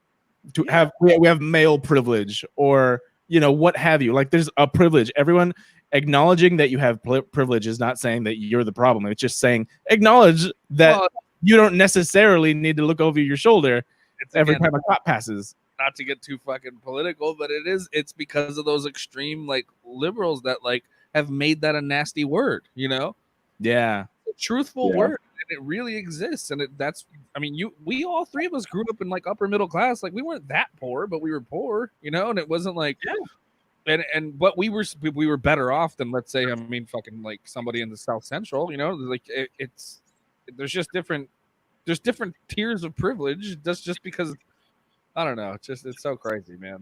We have male privilege, or what have you. Like there's a privilege. Everyone acknowledging that you have privilege is not saying that you're the problem. It's just saying acknowledge that. You don't necessarily need to look over your shoulder every time a cop passes. Not to get too fucking political, but it's because of those extreme like liberals that like have made that a nasty word, Yeah. A truthful word. And it really exists. And we all three of us grew up in like upper middle class. Like we weren't that poor, but we were poor, and it wasn't like but we were better off than, let's say, fucking like somebody in the South Central, like it's there's different tiers of privilege. That's just because I don't know. It's so crazy, man.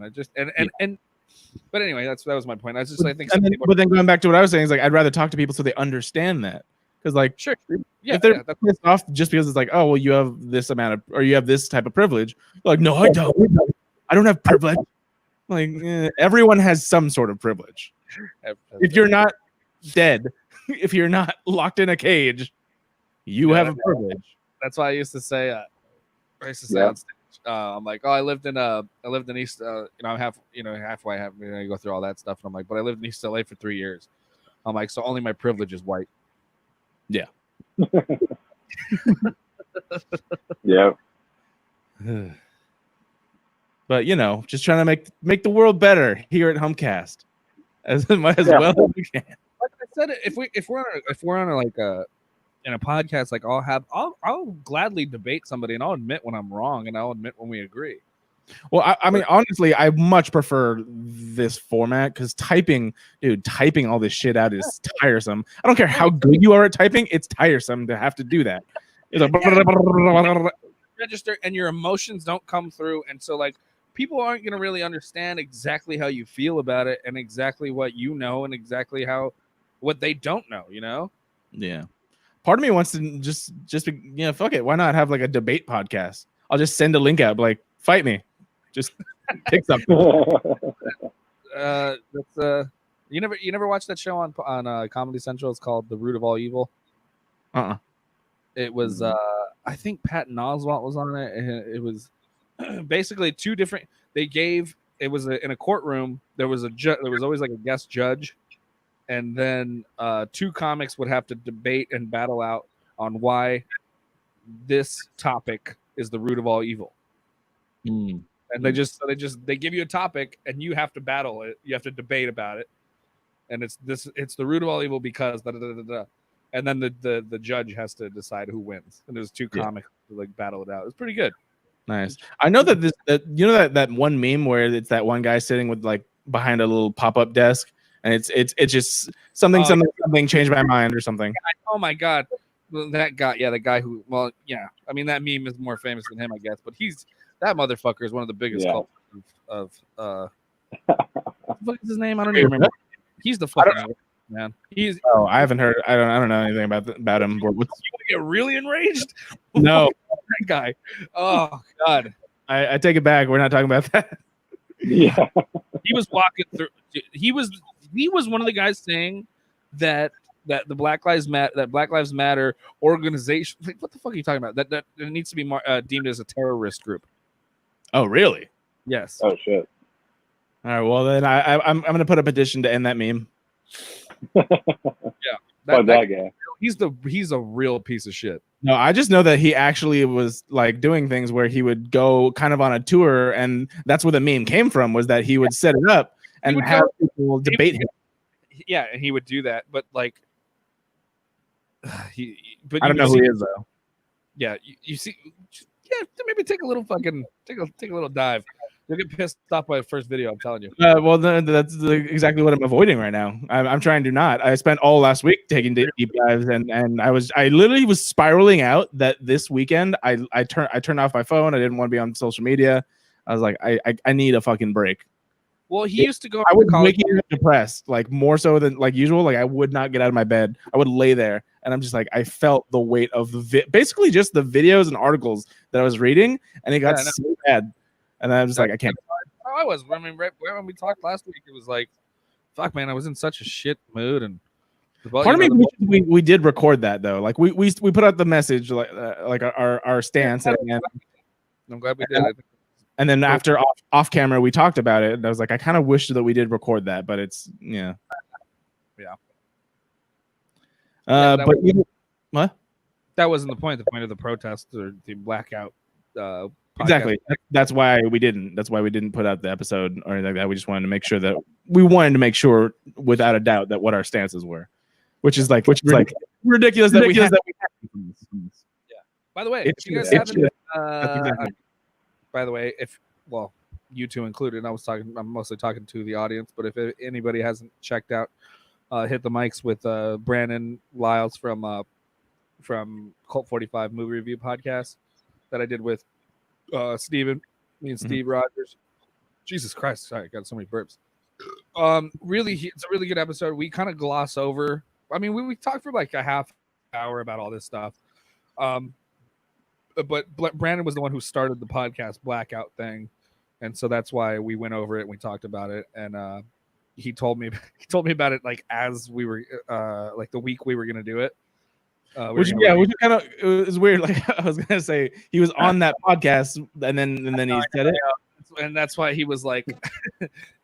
But anyway, that was my point. I think. But then going back to what I was saying is like I'd rather talk to people so they understand that, because like sure, if they're pissed off just because it's like, oh well, you have this amount of, or you have this type of privilege, like no, I don't have privilege. Like everyone has some sort of privilege. If you're not dead, if you're not locked in a cage, you have a privilege. That's why I used to say. On stage, I'm like, oh, I lived in East. I'm halfway. I go through all that stuff, and I'm like, but I lived in East LA for 3 years. I'm like, so only my privilege is white. Yeah. Yeah. But just trying to make the world better here at Humpcast as well as we can. Like I said, if we're on like in a podcast, like I'll gladly debate somebody, and I'll admit when I'm wrong, and I'll admit when we agree. Well, I mean, honestly, I much prefer this format because typing all this shit out is tiresome. I don't care how good you are at typing; it's tiresome to have to do that. It's like register, and your emotions don't come through, and so like people aren't going to really understand exactly how you feel about it, and exactly what you know, and exactly what they don't know. Yeah. Part of me wants to just fuck it. Why not have like a debate podcast? I'll just send a link out, like fight me, just pick something. You never watched that show on Comedy Central? It's called The Root of All Evil. It was I think Patton Oswalt was on it. It was basically two different. It was in a courtroom. There was always like a guest judge. And then two comics would have to debate and battle out on why this topic is the root of all evil. And they give you a topic, and you have to battle it. You have to debate about it, and it's the root of all evil because da, da, da, da, da. And then the judge has to decide who wins. And there's two comics to like battle it out. It's pretty good. Nice. I know that one meme where it's that one guy sitting with like behind a little pop-up desk. And it's just something changed my mind or something. Oh my god, that guy, the guy who, I mean that meme is more famous than him, I guess. But that motherfucker is one of the biggest culprits of what is his name? I don't even remember. He's the fucking man. I haven't heard. I don't know anything about him. You want to get really enraged? No, that guy. Oh god, I take it back. We're not talking about that. Yeah, he was walking through. He was one of the guys saying that the Black Lives Matter organization. Like, what the fuck are you talking about? That it needs to be deemed as a terrorist group. Oh, really? Yes. Oh shit. All right. Well, then I'm gonna put a petition to end that meme. Yeah. That guy. He's a real piece of shit. No, I just know that he actually was like doing things where he would go kind of on a tour, and that's where the meme came from. Was that he would set it up and have people debate him. Yeah, and he would do that, but like, I don't know who he is though. Yeah, you see, maybe take a little dive. You'll get pissed off by the first video. I'm telling you. Well, that's exactly what I'm avoiding right now. I'm trying to not. I spent all last week taking deep dives, and I literally was spiraling out that this weekend I turned off my phone. I didn't want to be on social media. I was like, I need a fucking break. Well, he used to go. I would college. wake up depressed, like more so than like usual. Like I would not get out of my bed. I would lay there, and I'm just like, I felt the weight of basically just the videos and articles that I was reading, and it got so bad. And then I'm just like, I can't. I was. I mean, right when we talked last week, it was like, fuck, man, I was in such a shit mood, and part of me we did record that though. Like we put out the message like our stance, and I'm glad we did it. And then after off camera, we talked about it, and I was like, I kind of wish that we did record that, but it's yeah. But what? That wasn't the point. The point of the protest or the blackout. Exactly. That's why we didn't. That's why we didn't put out the episode or anything like that. We just wanted to make sure that without a doubt, that what our stances were, which is ridiculous that we had. Yeah. By the way, if you guys haven't, by the way, you two included, I'm mostly talking to the audience, but if anybody hasn't checked out, hit the mics with Brandon Lyles from Cult 45 Movie Review Podcast that I did with Steven, me and Steve Rogers. Jesus Christ, sorry, I got so many burps. It's a really good episode. We kind of gloss over. I mean, we talked for like a half hour about all this stuff. But Brandon was the one who started the podcast blackout thing, and so that's why we went over it and we talked about it. And he told me about it like as we were like the week we were gonna do it. Which kind of it was weird. Like I was gonna say, he was on that podcast, and then he said it, and that's why he was like,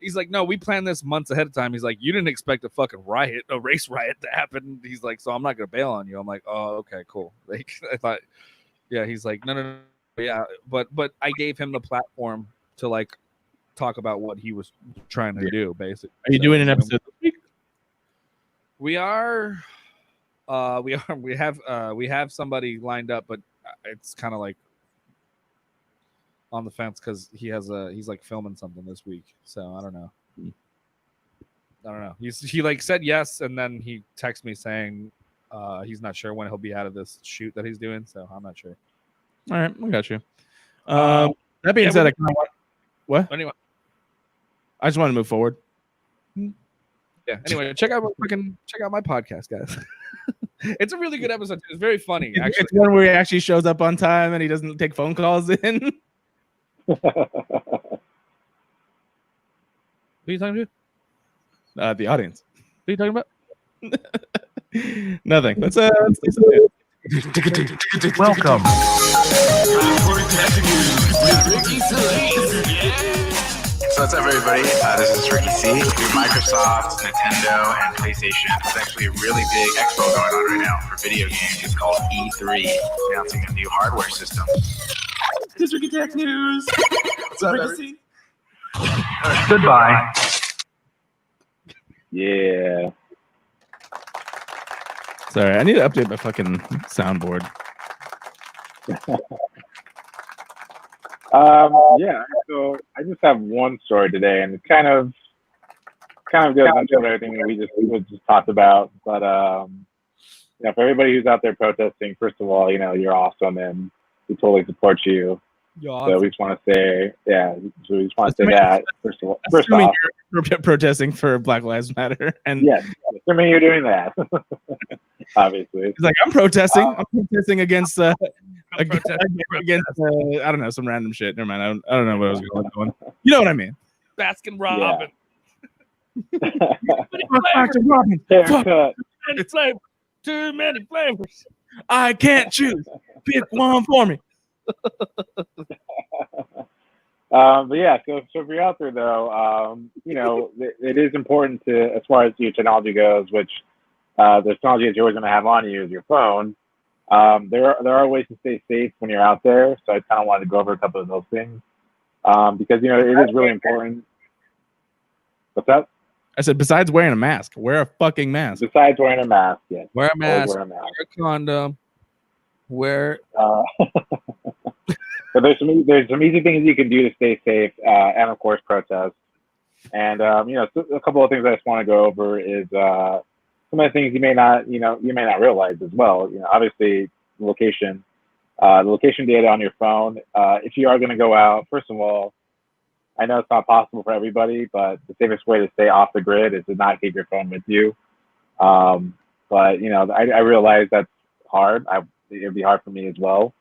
he's like, no, we planned this months ahead of time. He's like, you didn't expect a race riot to happen. He's like, so I'm not gonna bail on you. I'm like, oh, okay, cool. Like I thought, yeah. He's like, no, yeah, but I gave him the platform to like talk about what he was trying to do. Basically, are you doing an episode this week? We are. We have somebody lined up, but it's kind of like on the fence because he's like filming something this week, so I don't know. He like said yes, and then he texted me saying he's not sure when he'll be out of this shoot that he's doing, so I'm not sure. All right, I got you. That being said, what? Anyway, I just want to move forward. Yeah. Anyway, check out my podcast, guys. It's a really good episode. It's very funny. Actually, it's one where he actually shows up on time and he doesn't take phone calls in. Who are you talking to? The audience. Who are you talking about? Nothing. Let's welcome. So what's up, everybody? This is Ricky C. Microsoft, Nintendo, and PlayStation. There's actually a really big expo going on right now for video games. It's called E3, announcing a new hardware system. This is Ricky Tech News. What's up, Ricky C? Goodbye. Yeah. Sorry, I need to update my fucking soundboard. Yeah, so I just have one story today, and it kind of goes into everything that we just talked about. But for everybody who's out there protesting, first of all, you're awesome, and we totally support you. So we just want to say, that first off. You're protesting for Black Lives Matter, and yes, assuming you're doing that, obviously. It's like I'm protesting. I'm protesting against against I don't know, some random shit. Never mind. I don't know what I was going. You know what I mean? Baskin Robin. Too many flavors. I can't choose. Pick one for me. But yeah, so if you're out there though, it is important to, as far as your technology goes, which the technology that you're always going to have on you is your phone. There are ways to stay safe when you're out there, so I kind of wanted to go over a couple of those things because it is really important. What's up? I said, besides wearing a mask, wear a fucking mask. Besides wearing a mask, yes. Wear a mask. Wear a condom. Wear. So there's some easy things you can do to stay safe, and of course protest. And so a couple of things I just want to go over is some of the things you may not realize as well. Obviously location, the location data on your phone. If you are going to go out, first of all, I know it's not possible for everybody, but the safest way to stay off the grid is to not keep your phone with you. But I realize that's hard. It'd be hard for me as well.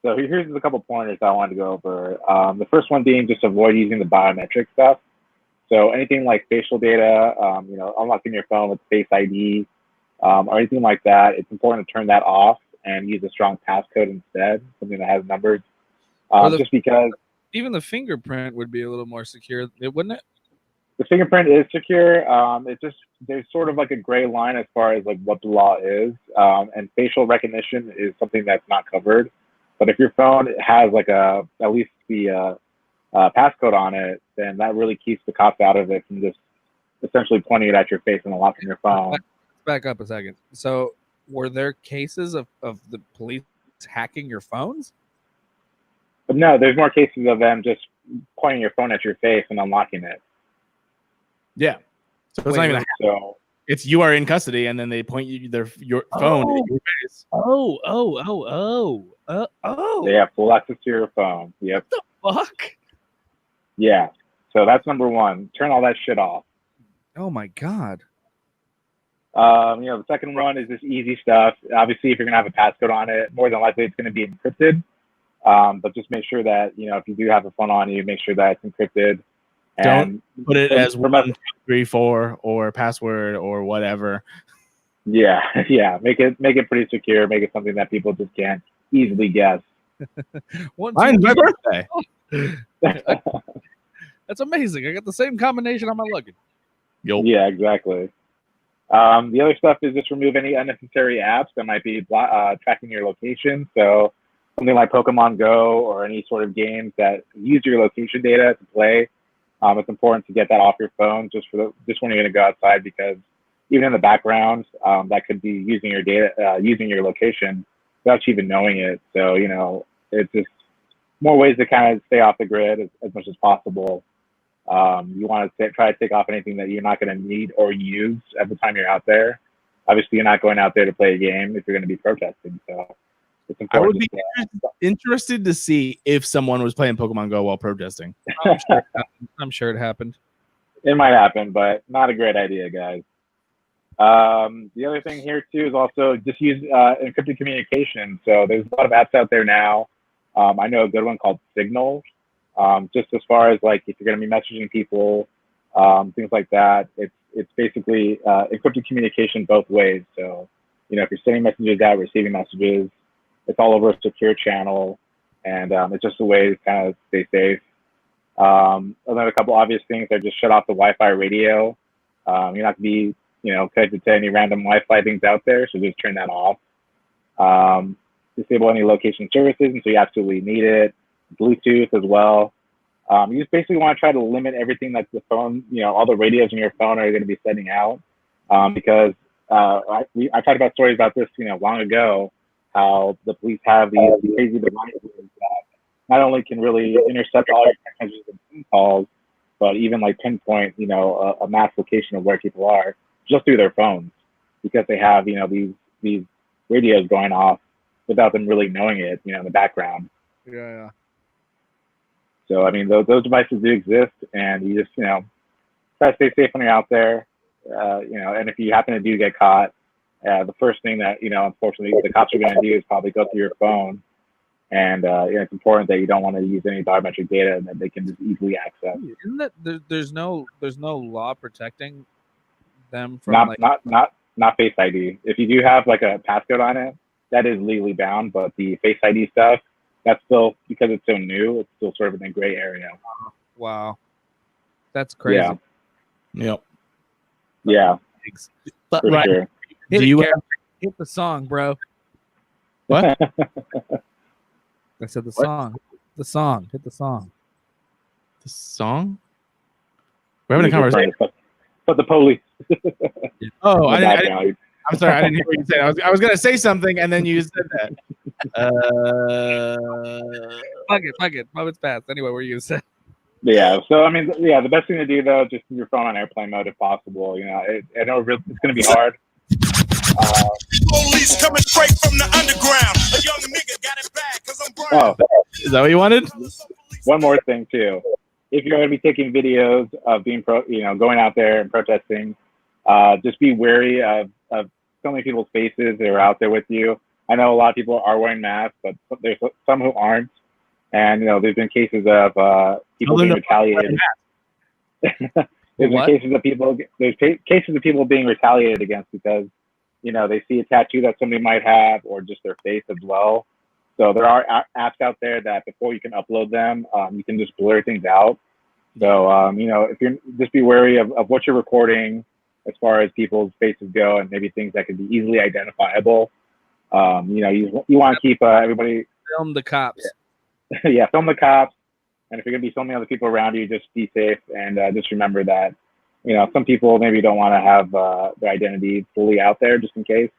So here's a couple pointers I wanted to go over. The first one being just avoid using the biometric stuff. So anything like facial data, unlocking your phone with Face ID, or anything like that, it's important to turn that off and use a strong passcode instead, something that has numbers. Just because even the fingerprint would be a little more secure, wouldn't it? the fingerprint is secure. There's sort of like a gray line as far as like what the law is, and facial recognition is something that's not covered. But if your phone has like at least the passcode on it, then that really keeps the cops out of it from just essentially pointing it at your face and unlocking your phone. Let's back up a second. So were there cases of the police hacking your phones? But no, there's more cases of them just pointing your phone at your face and unlocking it. Yeah. So it's not even so. It's you are in custody, and then they point your phone at your face. They have full access to your phone. Yep. What the fuck? Yeah. So that's number one. Turn all that shit off. Oh my god. The second one is just easy stuff. Obviously, if you're gonna have a passcode on it, more than likely it's gonna be encrypted. But just make sure that if you do have a phone on you, make sure that it's encrypted. Don't put it as 1, 2, 3, 4 or password or whatever. Yeah. Make it pretty secure. Make it something that people just can't easily guess. Mine's my birthday. That's amazing. I got the same combination on my luggage. Yo. Yeah, exactly. The other stuff is just remove any unnecessary apps that might be tracking your location. So something like Pokemon Go or any sort of games that use your location data to play. It's important to get that off your phone just when you're going to go outside, because even in the background, that could be using your data, using your location without you even knowing it. So, it's just more ways to kind of stay off the grid as much as possible. You want to try to take off anything that you're not going to need or use every time you're out there. Obviously, you're not going out there to play a game if you're going to be protesting. So it's important. I would be interested to see if someone was playing Pokemon Go while protesting. I'm sure it happened. It might happen, but not a great idea, guys. The other thing here too is also just use encrypted communication. So there's a lot of apps out there now. I know a good one called Signal. Just as far as like if you're going to be messaging people, things like that, it's basically encrypted communication both ways. So if you're sending messages out, receiving messages, it's all over a secure channel, and it's just a way to kind of stay safe. Another couple obvious things are just shut off the Wi-Fi radio. You're not going to be connected to any random Wi-Fi things out there, so just turn that off. Disable any location services until you absolutely need it. Bluetooth as well. You just basically want to try to limit everything that the phone, all the radios in your phone are going to be sending out. Because I talked about stories about this, long ago, how the police have these crazy devices that not only can really intercept all your text messages and phone calls, but even like pinpoint, a mass location of where people are just through their phones, because they have, these radios going off without them really knowing it, in the background. Yeah. So, I mean, those devices do exist, and you just, try to stay safe when you're out there, and if you happen to do get caught, the first thing that, unfortunately, the cops are going to do is probably go through your phone. And it's important that you don't want to use any biometric data that they can just easily access. Isn't that there's no law protecting them from not Face ID. If you do have like a passcode on it, that is legally bound. But the Face ID stuff, that's still, because it's so new, it's still sort of in a gray area. Wow, that's crazy. Yeah. Yep. Yeah. But for sure. Hit the song, bro. What? I said the song. The song. Hit the song. The song? We're having a conversation. But the police. Oh, I I'm sorry, I didn't hear what you said. I was gonna say something, and then you said that. Fuck it. Moment's passed. Anyway, what were you gonna say? Yeah. So I mean, yeah, the best thing to do though, just keep your phone on airplane mode if possible. You know, I know it's going to be hard. Police coming straight from the underground. A young nigga got it bad because I'm brown. Oh, Is that what you wanted? one more thing too. If you're going to be taking videos of being going out there and protesting, just be wary of so many people's faces that are out there with you. I know a lot of people are wearing masks, but there's some who aren't. And there's been cases of people being retaliated. There's cases of people being retaliated against because they see a tattoo that somebody might have or just their face as well. So there are apps out there that before you can upload them, you can just blur things out. So if you're just be wary of what you're recording as far as people's faces go, and maybe things that can be easily identifiable. You want to keep everybody Film the cops. Yeah, film the cops. And if you're going to be filming other people around you, just be safe and just remember that, some people maybe don't want to have their identity fully out there just in case.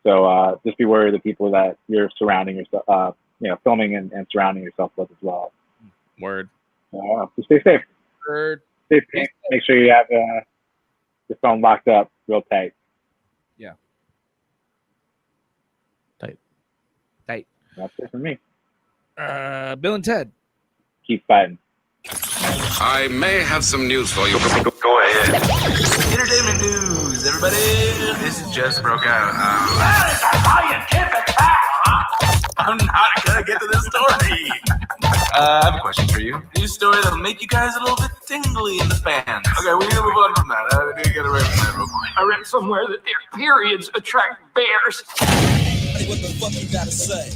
So just be wary of the people that you're surrounding yourself, filming and surrounding yourself with as well. Word. Just stay safe. Word. Stay safe. Make sure you have your phone locked up real tight. Yeah. Tight. That's it for me. Bill and Ted. Keep fighting. I may have some news for you. Go ahead. Entertainment news, everybody. This just broke out. I'm not gonna get to this story. I have a question for you. News story that'll make you guys a little bit tingly in the fans. Okay, we need to move on from that. I need to get away from that real quick. I read somewhere that their periods attract bears. What the fuck you gotta say?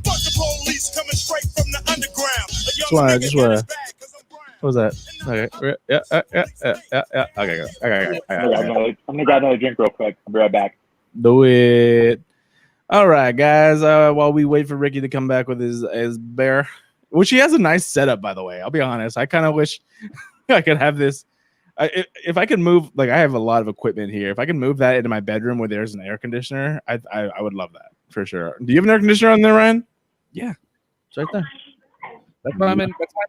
Fuck the police coming straight from the underground. A young Just nigga wanna- got it bad 'cause I'm brown. What was that? Okay. Yeah. Okay. I'm gonna grab another drink real quick. I'll be right back. Do it. All right, guys. While we wait for Ricky to come back with his bear, which he has a nice setup, by the way. I'll be honest. I kind of wish I could have this. If I could move, like I have a lot of equipment here. If I can move that into my bedroom where there's an air conditioner, I would love that for sure. Do you have an air conditioner on there, Ryan? Yeah. It's right there. That's why I'm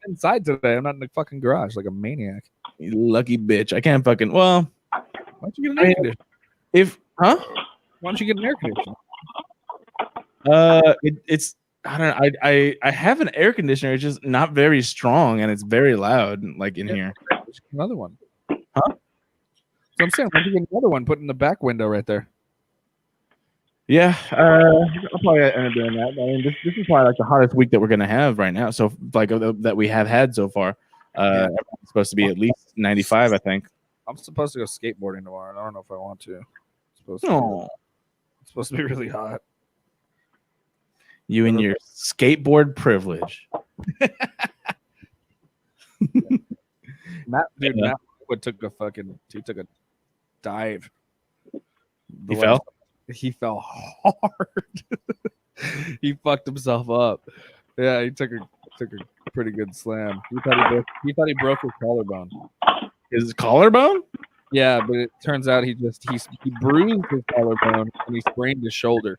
inside today. I'm not in the fucking garage like a maniac. You lucky bitch. I can't fucking. Well, Why don't you get an air conditioner? Huh? Why don't you get an air conditioner? It's I don't know. I have an air conditioner. It's just not very strong and it's very loud, like in here. Another one. Huh? So I'm saying, why don't you get another one put in the back window right there? Yeah, I'll probably end up doing that. I mean, this is probably like the hottest week that we're gonna have right now. So like that we have had so far. It's supposed to be at least 95, I think. I'm supposed to go skateboarding tomorrow, and I don't know if I want to. It's supposed to be really hot. You and your skateboard privilege. Matt took a dive. He fell? He fell hard. He fucked himself up. Yeah, he took a pretty good slam. He thought he broke his collarbone. His collarbone? Yeah, but it turns out he bruised his collarbone and he sprained his shoulder.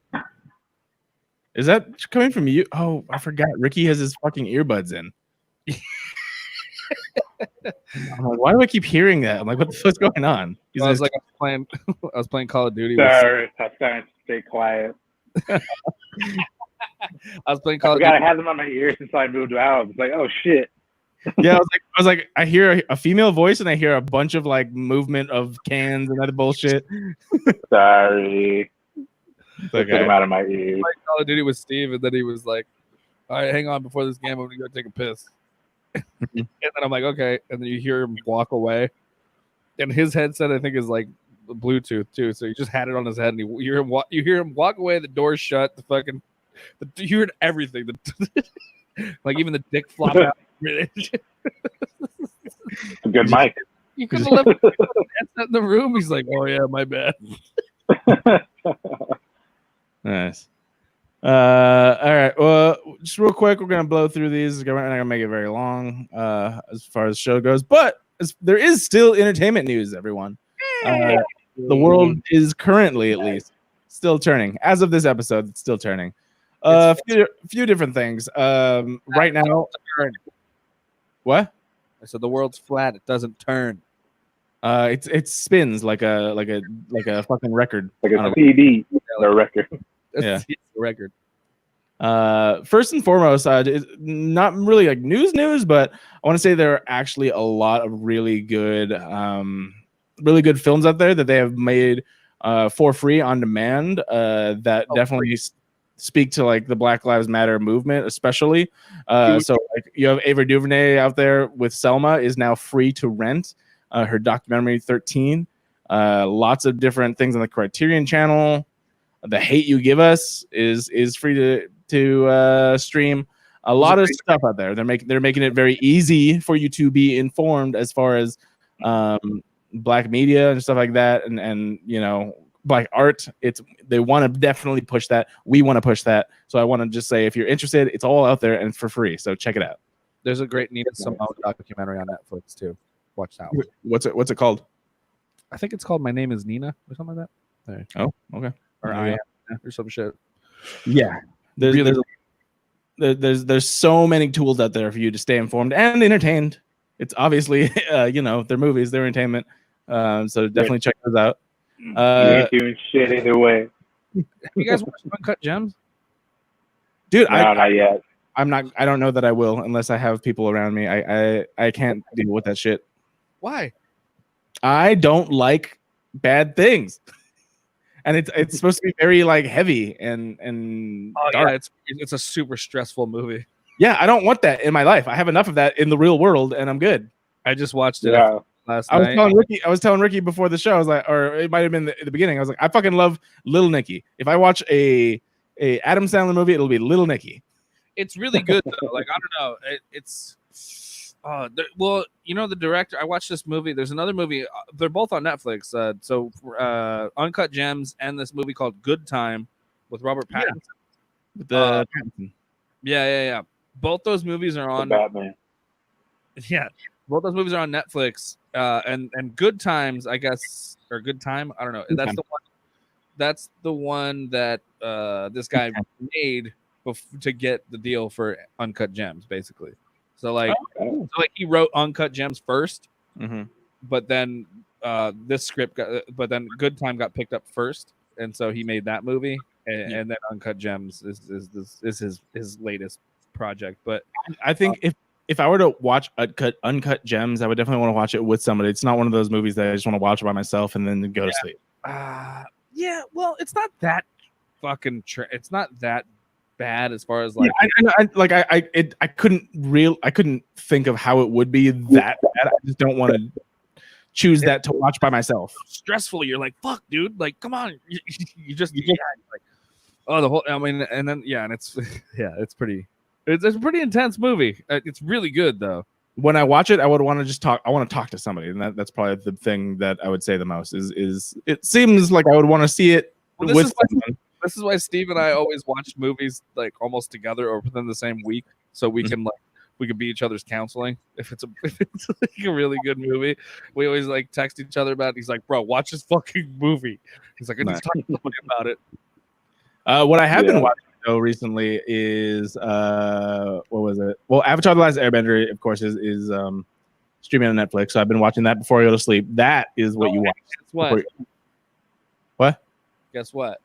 Is that coming from you? Oh, I forgot. Ricky has his fucking earbuds in. I'm like, why do I keep hearing that? I'm like, what the fuck's going on? I was playing Call of Duty. Sorry, I'm trying to stay quiet. I was playing Call of Duty. Duty. I had them on my ears since I moved out. It's like, oh shit. Yeah, I was like, I hear a female voice and I hear a bunch of like movement of cans and other bullshit. Sorry. Okay. Took them out of my ears. Playing Call of Duty with Steve, and then he was like, "All right, hang on. Before this game, I'm gonna go take a piss." And then I'm like, "Okay." And then you hear him walk away, and his headset I think is like Bluetooth too, so he just had it on his head, and you hear him walk away. The door's shut. You heard everything. Like even the dick flop out. It's a good mic. You could have left the headset in the room. He's like, "Oh yeah, my bad." Nice. All right. Well, just real quick, we're gonna blow through these. We're not gonna make it very long as far as the show goes, but there is still entertainment news, everyone. the world is currently, at least, still turning. As of this episode, it's still turning. A few different things. Right now, what? I said the world's flat. It doesn't turn. It spins like a fucking record. Like a CD, a record. Yeah. It's a record. First and foremost, it's not really like news, but I want to say there are actually a lot of really good films out there that they have made for free on demand that definitely speak to like the Black Lives Matter movement, especially. So like you have Ava DuVernay out there with Selma is now free to rent. Her documentary 13. Lots of different things on the Criterion channel. The Hate You Give Us is free to stream. A lot of stuff out there. They're making it very easy for you to be informed as far as Black media and stuff like that, and you know, Black art. They want to definitely push that. We want to push that. So I want to just say, if you're interested, it's all out there and it's for free. So check it out. There's a great Nina Simone documentary on Netflix too. Watch that one. What's it called? I think it's called My Name Is Nina or something like that. There. Oh, okay. Or I Am or some shit. Yeah. There's so many tools out there for you to stay informed and entertained. It's obviously they're movies, they're entertainment. So definitely check those out. You ain't doing shit either way. Have you guys watched Uncut Gems? Dude, No, not yet. I don't know that I will unless I have people around me. I can't deal with that shit. Why? I don't like bad things. And it's supposed to be very like heavy and dark. Yeah, it's a super stressful movie. Yeah, I don't want that in my life. I have enough of that in the real world, and I'm good. I just watched it last night. I was telling Ricky before the show. I was like, or it might have been the beginning. I was like, I fucking love Little Nicky. If I watch a Adam Sandler movie, it'll be Little Nicky. It's really good though. Like I don't know, well, you know the director. I watched this movie. There's another movie. They're both on Netflix. Uncut Gems and this movie called Good Time with Robert Pattinson. Pattinson. Yeah. Both those movies are on Batman. Yeah, both those movies are on Netflix. And Good Times, I guess, or Good Time. I don't know. That's the one that this guy made to get the deal for Uncut Gems, basically. So like he wrote Uncut Gems first, but then this script but then Good Time got picked up first, and so he made that movie, and then Uncut Gems is his latest project. But I think if I were to watch Uncut Gems, I would definitely want to watch it with somebody. It's not one of those movies that I just want to watch by myself and then go to sleep. Yeah, well, it's not that fucking it's not that bad as far as like I couldn't think of how it would be that bad. I just don't want to choose that to watch by myself. Stressful. You're like, fuck, dude. Like, come on. You just like, oh, the whole. I mean, and then and it's it's pretty. It's a pretty intense movie. It's really good though. When I watch it, I would want to just talk. I want to talk to somebody, and that's probably the thing that I would say the most. Is it seems like I would want to see it with someone. This is why Steve and I always watch movies like almost together or within the same week, so we can be each other's counseling. If it's like a really good movie, we always like text each other about it. He's like, "Bro, watch this fucking movie." He's like, "I just talk to somebody about it." What I have been watching though recently is what was it? Well, Avatar: The Last Airbender, of course, is streaming on Netflix. So I've been watching that before I go to sleep. That is what you watch. Guess what? What? Guess what?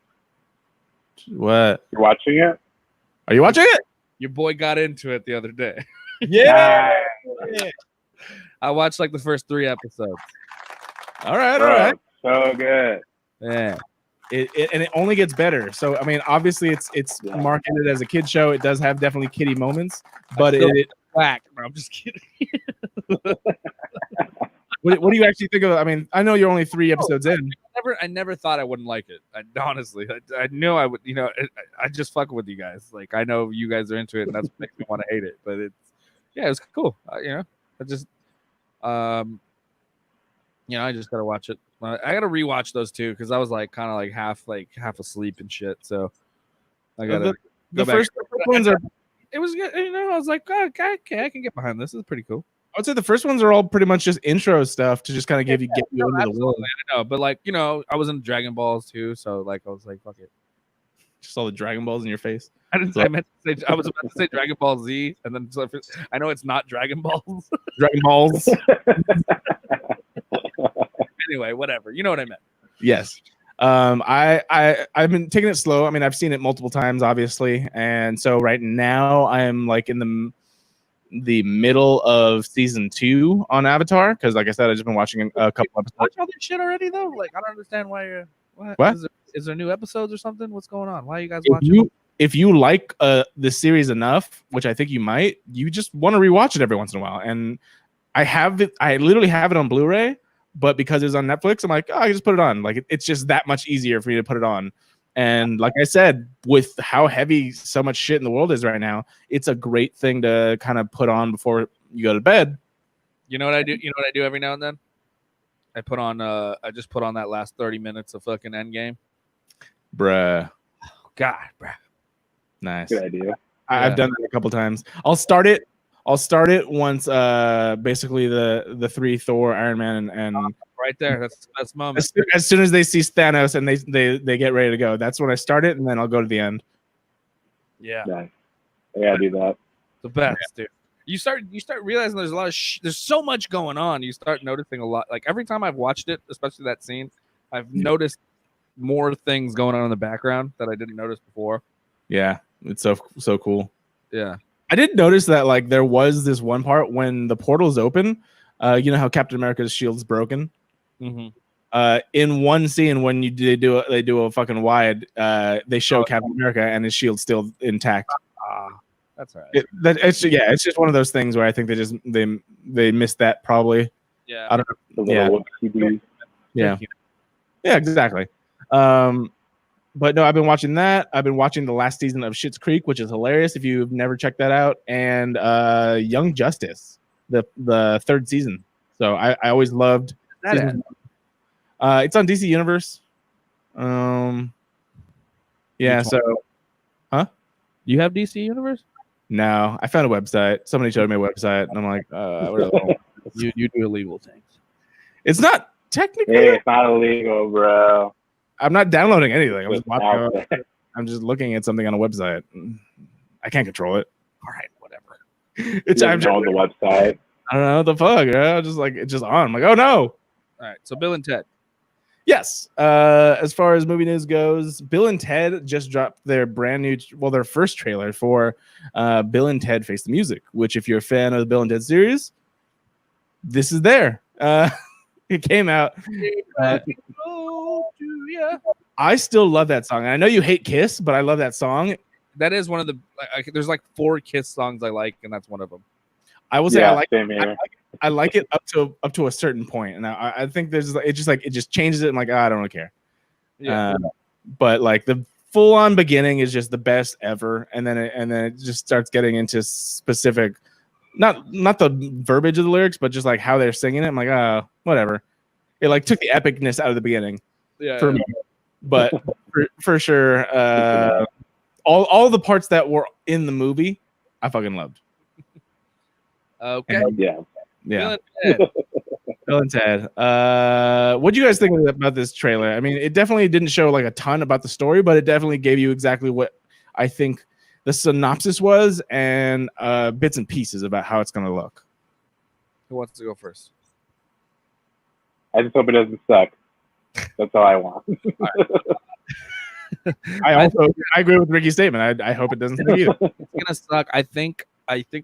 What? You're watching it? Are you watching it? Your boy got into it the other day. Yeah. I watched like the first 3 episodes. All right. So good. Yeah. It only gets better. So I mean, obviously it's marketed as a kid show. It does have definitely kiddie moments, but it whack. I'm just kidding. What do you actually think of it? I mean, I know you're only 3 episodes in. I never thought I wouldn't like it. Honestly, I knew I would. I just fuck with you guys. Like I know you guys are into it, and that's what makes me want to hate it. But it's cool. I just I just gotta watch it. I gotta rewatch those 2 because I was like kind of like half asleep and shit. So I gotta the first ones are. It was good. I was like, okay, I can get behind this. This is pretty cool. I would say the first ones are all pretty much just intro stuff to just kind of get you into the world. Absolutely, I know, but like I was in Dragon Balls too, so like I was like, fuck it. Just all the Dragon Balls in your face. I didn't. I meant to say. I was about to say Dragon Ball Z, and then I know it's not Dragon Balls. Dragon Balls. Anyway, whatever. You know what I meant. Yes. I've been taking it slow. I mean, I've seen it multiple times, obviously, and so right now I'm like in the middle of season 2 on Avatar because, like I said, I've just been watching a couple episodes. Watch all this shit already though. Like I don't understand why you're. What? Is there new episodes or something? What's going on? Why are you guys If watching? if you like the series enough, which I think you might, you just want to rewatch it every once in a while. And I literally have it on Blu-ray, but because it's on Netflix, I'm like, oh, I can just put it on. Like it's just that much easier for me to put it on. And like I said, with how heavy so much shit in the world is right now, it's a great thing to kind of put on before you go to bed. You know what I do? You know what I do every now and then? I just put on that last 30 minutes of fucking Endgame. Bruh. God, bruh. Nice. Good idea. I've done that a couple times. I'll start it once basically the 3 Thor, Iron Man, and right there. That's the best moment. As soon as they see Thanos and they get ready to go, that's when I start it, and then I'll go to the end. Yeah. Nice. I gotta do that. The best, dude. You start realizing there's a lot of there's so much going on. You start noticing a lot. Like every time I've watched it, especially that scene, I've noticed more things going on in the background that I didn't notice before. Yeah, it's so cool. Yeah. I did notice that like there was this one part when the portal's open. You know how Captain America's shield's broken. Mm-hmm. In one scene when they do a fucking wide, they show Captain America and his shield's still intact. That's all right. It's just one of those things where I think they missed that probably. Yeah. I don't know. Yeah, exactly. But no, I've been watching that. I've been watching the last season of Schitt's Creek, which is hilarious if you've never checked that out, and Young Justice, the 3rd season. So I always loved that. It's on DC Universe. Yeah. So, huh? You have DC Universe? No, I found a website. Somebody showed me a website, and I'm like, you do illegal things. It's not technically. Hey, it's not illegal, bro. I'm not downloading anything. I'm just looking at something on a website. I can't control it. All right, whatever. It's on the website. I don't know what the fuck. Bro. Just like it's just on. I'm like, oh no. All right. So Bill and Ted. Yes. As far as movie news goes, Bill and Ted just dropped their their first trailer for Bill and Ted Face the Music, which if you're a fan of the Bill and Ted series, this is there. It came out. I still love that song. And I know you hate Kiss, but I love that song. That is one of the there's like 4 Kiss songs I like, and that's one of them. I will say I like it up to a certain point, and I think it just changes it. I'm like, I don't really care. Yeah. But like the full on beginning is just the best ever, and then it just starts getting into specific, not the verbiage of the lyrics, but just like how they're singing it. I'm like, whatever. It like took the epicness out of the beginning. Yeah. For me, but for sure, all the parts that were in the movie, I fucking loved. Okay. Yeah. Bill and Ted. What do you guys think about this trailer? I mean, it definitely didn't show like a ton about the story, but it definitely gave you exactly what I think the synopsis was and bits and pieces about how it's going to look. Who wants to go first? I just hope it doesn't suck. That's all I want. I agree with Ricky's statement. I hope it doesn't suck either. It's gonna suck. I think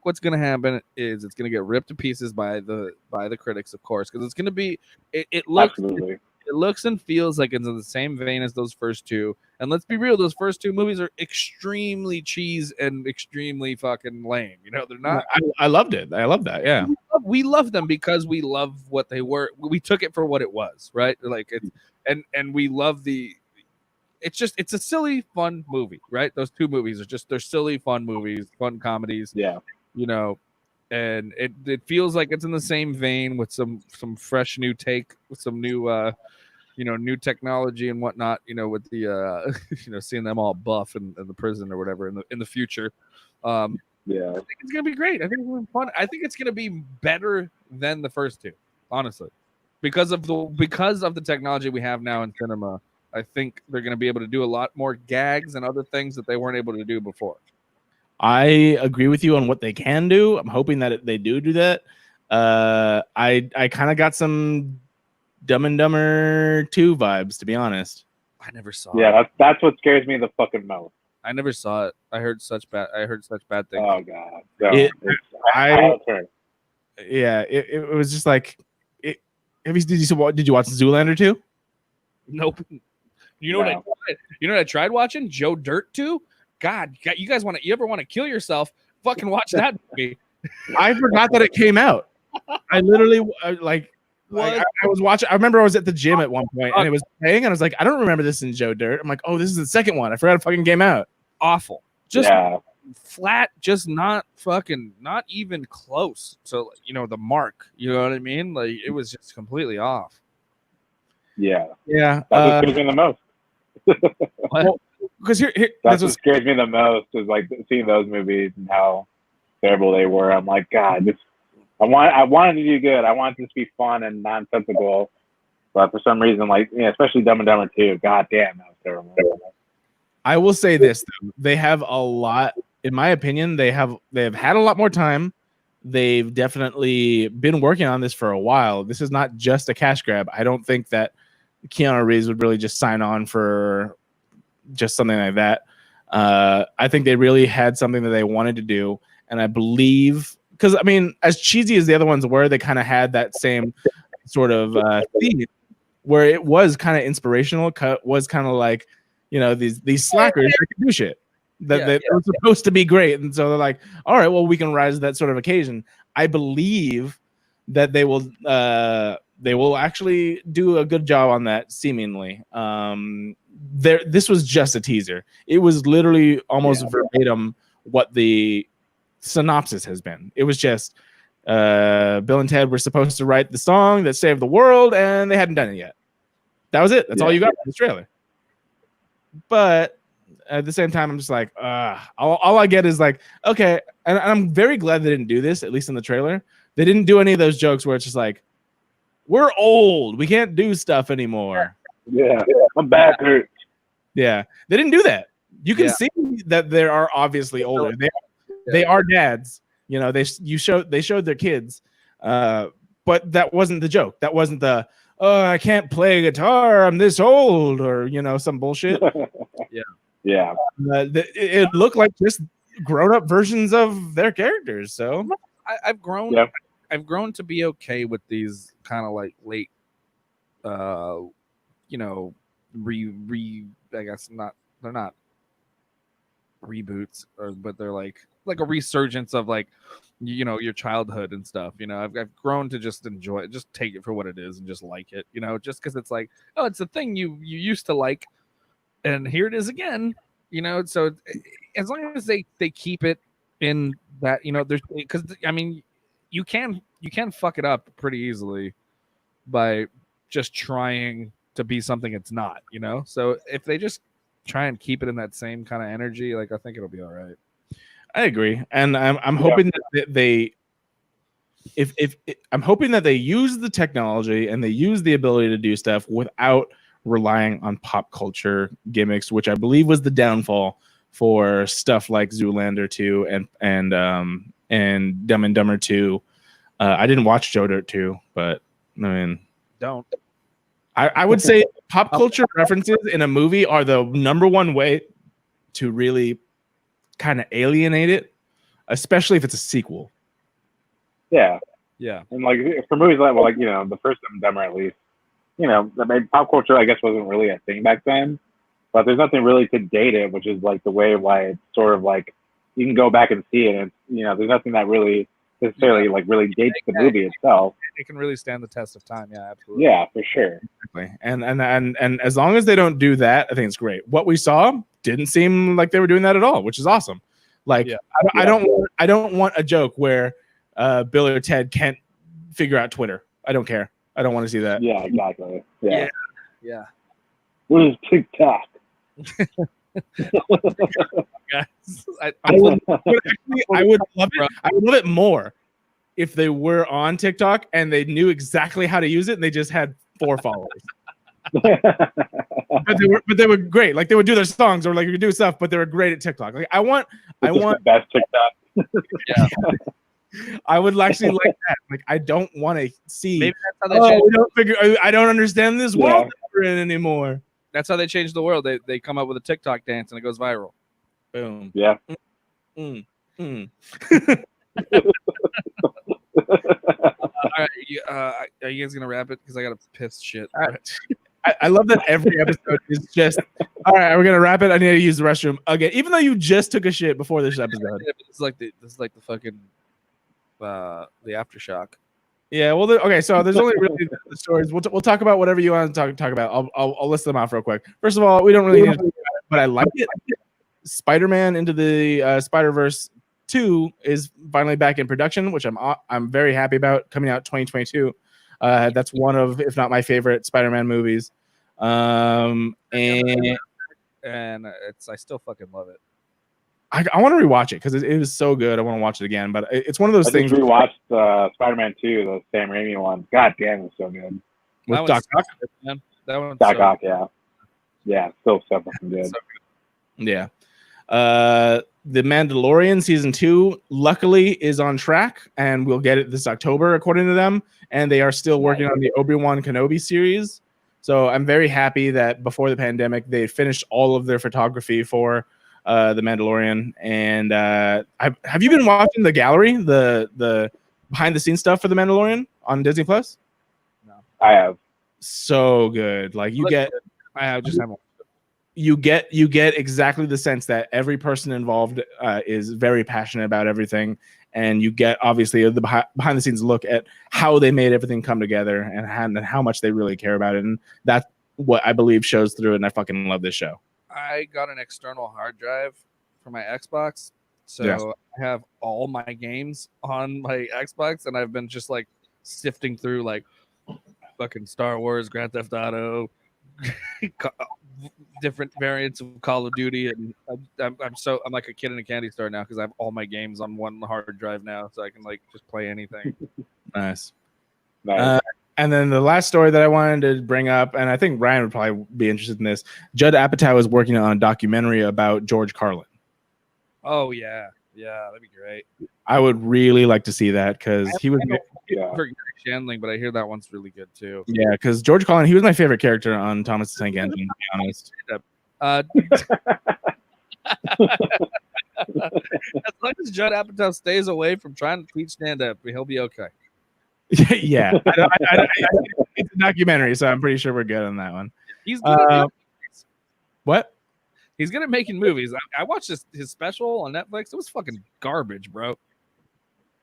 what's gonna happen is it's gonna get ripped to pieces by the critics, of course, because it's gonna be. It looks. Absolutely. It looks and feels like it's in the same vein as those first 2. And let's be real, those first 2 movies are extremely cheese and extremely fucking lame. You know, they're not. I loved it. I love that. Yeah. We love them because we love what they were. We took it for what it was, right? Like it's and we love it's a silly, fun movie, right? Those 2 movies they're silly, fun movies, fun comedies. Yeah. You know, and it feels like it's in the same vein with some fresh new take, with some new new technology and whatnot, with the seeing them all buff in the prison or whatever in the future. Yeah. I think it's gonna be great. I think it's gonna be fun. I think it's gonna be better than the first two, honestly, because of the technology we have now in cinema. I think they're gonna be able to do a lot more gags and other things that they weren't able to do before. I agree with you on what they can do. I'm hoping that they do that. I kind of got some Dumb and Dumber 2 vibes, to be honest. I never saw Yeah, it. that's what scares me the fucking most. I never saw it. I heard such bad things. Oh god. So, I it was just like did you watch Zoolander 2? Nope. You know what I tried? You know what I tried watching? Joe Dirt 2? God, you guys you ever want to kill yourself? Fucking watch that movie. I forgot that it came out. I literally I was watching. I remember I was at the gym at one point and it was playing, and I was like, I don't remember this in Joe Dirt. I'm like, oh, this is the second one. I forgot it fucking came out. Awful. Just flat. Just not even close to the mark. You know what I mean? Like it was just completely off. Yeah. Yeah. That's what scares me the most. Because that's what scares me the most is like seeing those movies and how terrible they were. I'm like, God, I wanted to do good. I wanted this to be fun and nonsensical, but for some reason, especially Dumb and Dumber 2, God damn, that was terrible. I will say this though. They have a lot, in my opinion, they have had a lot more time. They've definitely been working on this for a while. This is not just a cash grab. I don't think that Keanu Reeves would really just sign on for just something like that. I think they really had something that they wanted to do, and I believe because I mean, as cheesy as the other ones were, they kind of had that same sort of theme where it was kind of inspirational. Was kind of like these slackers that can do shit that they were supposed to be great, and so they're like, all right, well, we can rise to that sort of occasion. I believe that they will actually do a good job on that. Seemingly, this was just a teaser. It was literally almost verbatim what the synopsis has been. It was just Bill and Ted were supposed to write the song that saved the world, and they hadn't done it yet. That was it. That's all you got from this trailer. But at the same time, I'm just like, all I get is like, okay, and I'm very glad they didn't do this, at least in the trailer. They didn't do any of those jokes where it's just like, we're old, we can't do stuff anymore. Yeah, I'm back hurt. Yeah, they didn't do that. You can see that they are obviously older. They are dads. They showed their kids, but that wasn't the joke. That wasn't the I can't play guitar, I'm this old, or some bullshit. Yeah. It looked like just grown-up versions of their characters. So I've grown. Yep. I've grown to be okay with these kind of like late, I guess they're not reboots, but they're like a resurgence of your childhood and stuff. I've grown to just enjoy it, just take it for what it is and just like it. Just because it's like, oh, it's a thing you used to like, and here it is again. So as long as they keep it in that, there's because I mean, you can fuck it up pretty easily by just trying to be something it's not. So if they just try and keep it in that same kind of energy, I think it'll be all right. I agree, and I'm hoping that I'm hoping that they use the technology and they use the ability to do stuff without relying on pop culture gimmicks, which I believe was the downfall for stuff like Zoolander 2 and Dumb and Dumber 2. I didn't watch Joe Dirt 2, but I mean, don't. I would say pop culture references in a movie are the number one way to really kind of alienate it, especially if it's a sequel. Yeah. And for movies the first Dumb and Dumber, at least, pop culture, I guess, wasn't really a thing back then. But there's nothing really to date it, which is the way why it's sort of you can go back and see it, and there's nothing that really necessarily really dates the movie itself. It can really stand the test of time. Yeah, absolutely. Yeah, for sure. Exactly. And as long as they don't do that, I think it's great. What we saw didn't seem like they were doing that at all, which is awesome. I don't want a joke where Bill or Ted can't figure out Twitter. I don't care. I don't want to see that. Yeah, exactly. Yeah. Yeah. What is TikTok? Guys, I would love it. I would love it more if they were on TikTok and they knew exactly how to use it and they just had 4 followers. but they were great. Like they would do their songs or like you do stuff, but they were great at TikTok. Like I want the best TikTok. Yeah. I would actually like that. Like I don't want to see. Maybe that's how they I don't understand this world that we're in anymore. That's how they change the world. They come up with a TikTok dance and it goes viral. Boom. Yeah. All right, are you guys gonna wrap it? Because I gotta piss shit. I love that every episode is just all right. We're gonna wrap it. I need to use the restroom again, even though you just took a shit before this episode. It's like the fucking the aftershock. Yeah. Well, okay. So there's only really the stories. We'll talk about whatever you want to talk about. I'll list them off real quick. First of all, we don't really need to talk about it, but I like it. Spider-Man Into the Spider-Verse 2 is finally back in production, which I'm very happy about. Coming out 2022. That's one of, if not my favorite Spider-Man movies. And I still fucking love it. I want to rewatch it because it was so good. I want to watch it again, but it's one of those things. I just rewatched Spider-Man 2, the Sam Raimi one. God damn, it was so good. With Doc Ock? That one's Doc Ock, yeah. Yeah, so fucking good. So good. Yeah. The Mandalorian season 2 luckily is on track and we'll get it this October according to them, and they are still working on the Obi-Wan Kenobi series. So I'm very happy that before the pandemic they finished all of their photography for the Mandalorian. And have you been watching the gallery, the behind the scenes stuff for the Mandalorian on Disney Plus? No. I have. So good. Like you get you get exactly the sense that every person involved is very passionate about everything, and you get obviously the behind the scenes look at how they made everything come together and how much they really care about it, and that's what I believe shows through. And I fucking love this show. I got an external hard drive for my Xbox, so I have all my games on my Xbox, and I've been just like sifting through like fucking Star Wars, Grand Theft Auto, different variants of Call of Duty, and I'm like a kid in a candy store now because I have all my games on one hard drive now, so I can like just play anything. Nice. And then the last story that I wanted to bring up, and I think Ryan would probably be interested in this. Judd Apatow is working on a documentary about George Carlin. Oh yeah, that'd be great. I would really like to see that because he was. For Shandling, but I hear that one's really good too. Yeah, because George Carlin, he was my favorite character on Thomas the Tank Engine, to be honest. As long as Judd Apatow stays away from trying to teach stand-up, he'll be okay. Yeah, it's a documentary, so I'm pretty sure we're good on that one. He's good. What? He's good at making movies. I watched his special on Netflix. It was fucking garbage, bro.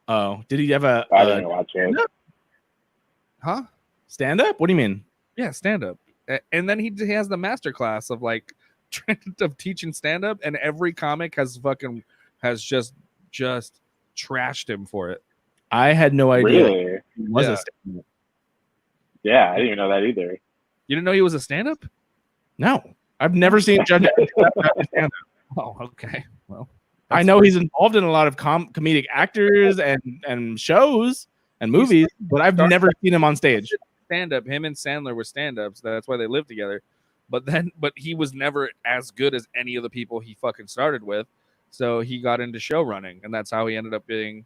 Oh, did he have a I didn't watch it. Huh? Stand up? What do you mean? Yeah, stand up. And then he has the master class of like of teaching stand up, and every comic has just trashed him for it. I had no idea. Really? He was a stand-up. Yeah, I didn't even know that either. You didn't know he was a stand up? No, I've never seen Judge stand up. Oh, okay. Well, I know he's involved in a lot of comedic actors and shows and movies, but I've never seen him on stage. Stand up. Him and Sandler were stand ups. That's why they lived together. But he was never as good as any of the people he fucking started with. So he got into show running, and that's how he ended up being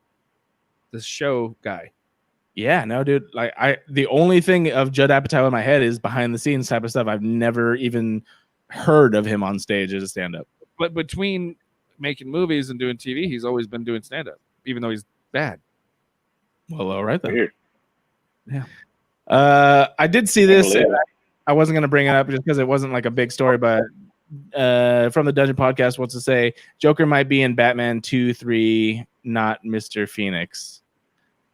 this show guy. Yeah, no, dude. Like the only thing of Judd Apatow in my head is behind the scenes type of stuff. I've never even heard of him on stage as a stand up. But between making movies and doing TV, he's always been doing stand up, even though he's bad. Well, all right then. Weird. Yeah. I did see this. I wasn't going to bring it up just because it wasn't like a big story, but from the Dungeon Podcast wants to say Joker might be in Batman 2-3, not Mr. Phoenix.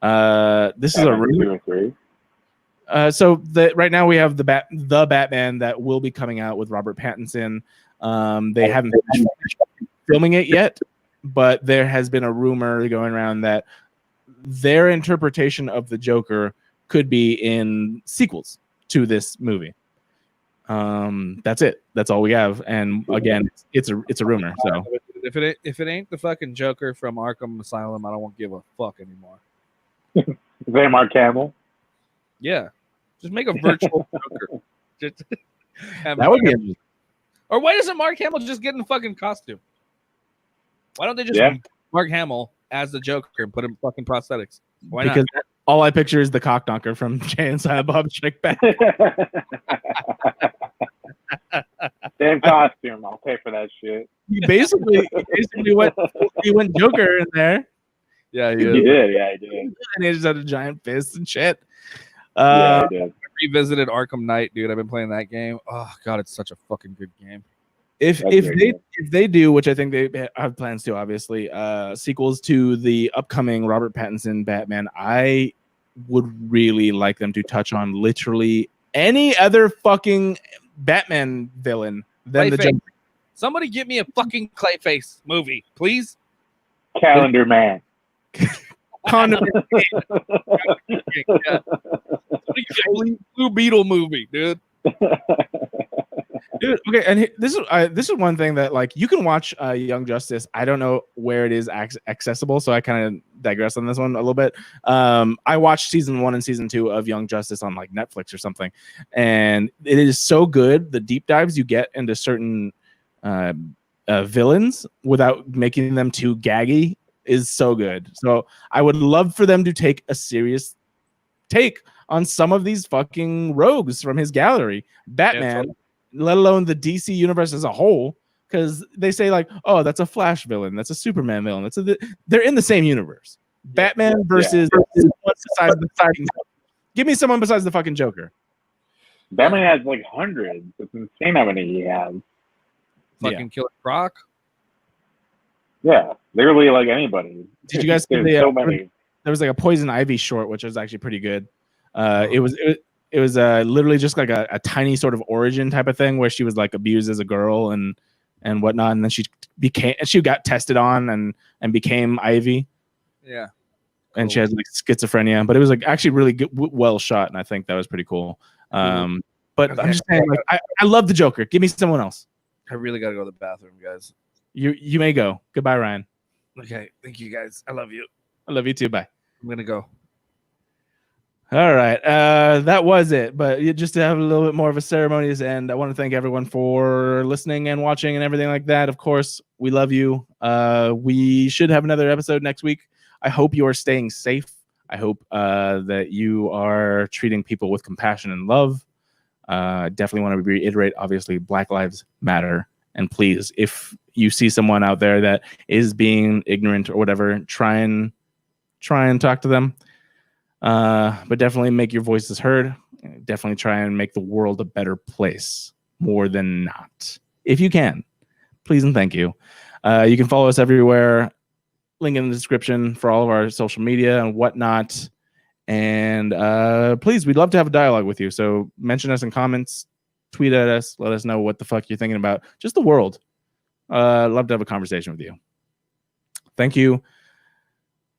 This is a rumor. So right now we have the Batman that will be coming out with Robert Pattinson. They haven't finished filming it yet, but there has been a rumor going around that their interpretation of the Joker could be in sequels to this movie. That's it. That's all we have. And again, it's a rumor. So if it ain't the fucking Joker from Arkham Asylum, I don't give a fuck anymore. Is that Mark Hamill? Yeah, just make a virtual Joker. Just that would be. Or why doesn't Mark Hamill just get in the fucking costume? Why don't they just Mark Hamill as the Joker and put him fucking prosthetics? Why because not? All I picture is the cock knocker from Jay and Silent Bob Strike Back. Damn costume. I'll pay for that shit. He basically went Joker in there. Yeah, He did. Yeah, he did. And he just had a giant fist and shit. Yeah, he did. I revisited Arkham Knight, dude. I've been playing that game. Oh god, it's such a fucking good game. If they do, which I think they have plans to, obviously, sequels to the upcoming Robert Pattinson Batman, I would really like them to touch on literally any other fucking Batman villain than the Joker. Somebody give me a fucking Clayface movie, please. Calendar Man. Blue Beetle movie, dude. Dude, okay, and this is one thing that like you can watch Young Justice. I don't know where it is accessible, so I kind of digress on this one a little bit. I watched season 1 and season 2 of Young Justice on like Netflix or something, and it is so good. The deep dives you get into certain villains without making them too gaggy is so good. So I would love for them to take a serious take on some of these fucking rogues from his gallery. Batman. Yeah, let alone the DC universe as a whole, because they say like, oh, that's a Flash villain, that's a Superman villain, they're in the same universe. Batman versus give me someone besides the fucking Joker. Batman has like hundreds. It's insane how many he has. Fucking Killer Croc. Yeah, literally like anybody. Did you guys see so many? There was like a Poison Ivy short, which was actually pretty good. It was literally just like a tiny sort of origin type of thing where she was like abused as a girl and whatnot, and then she got tested on and became Ivy. Yeah, cool. And she has like schizophrenia, but it was like actually really good, well shot, and I think that was pretty cool. But okay. I'm just saying, like, I love the Joker. Give me someone else. I really got to go to the bathroom, guys. You may go. Goodbye, Ryan. Okay, thank you, guys. I love you. I love you too. Bye. I'm gonna go. All right, that was it. But just to have a little bit more of a ceremonious end, I want to thank everyone for listening and watching and everything like that. Of course, we love you. We should have another episode next week. I hope you are staying safe. I hope that you are treating people with compassion and love. Definitely want to reiterate, obviously, Black Lives Matter. And please, if you see someone out there that is being ignorant or whatever, try and talk to them. But definitely make your voices heard. Definitely try and make the world a better place more than not. If you can, please and thank you. You can follow us everywhere. Link in the description for all of our social media and whatnot. And please, we'd love to have a dialogue with you. So mention us in comments, tweet at us, let us know what the fuck you're thinking about. Just the world. Love to have a conversation with you. Thank you,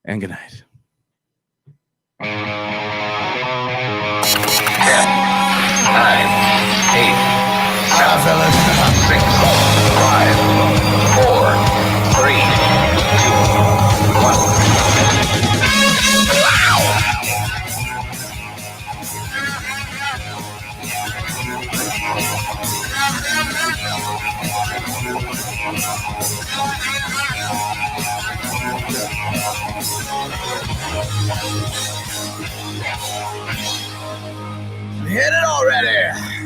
and good night. 10, 9, 8, 7, 6, 5, 4, 3, 2, 1. Hit it already!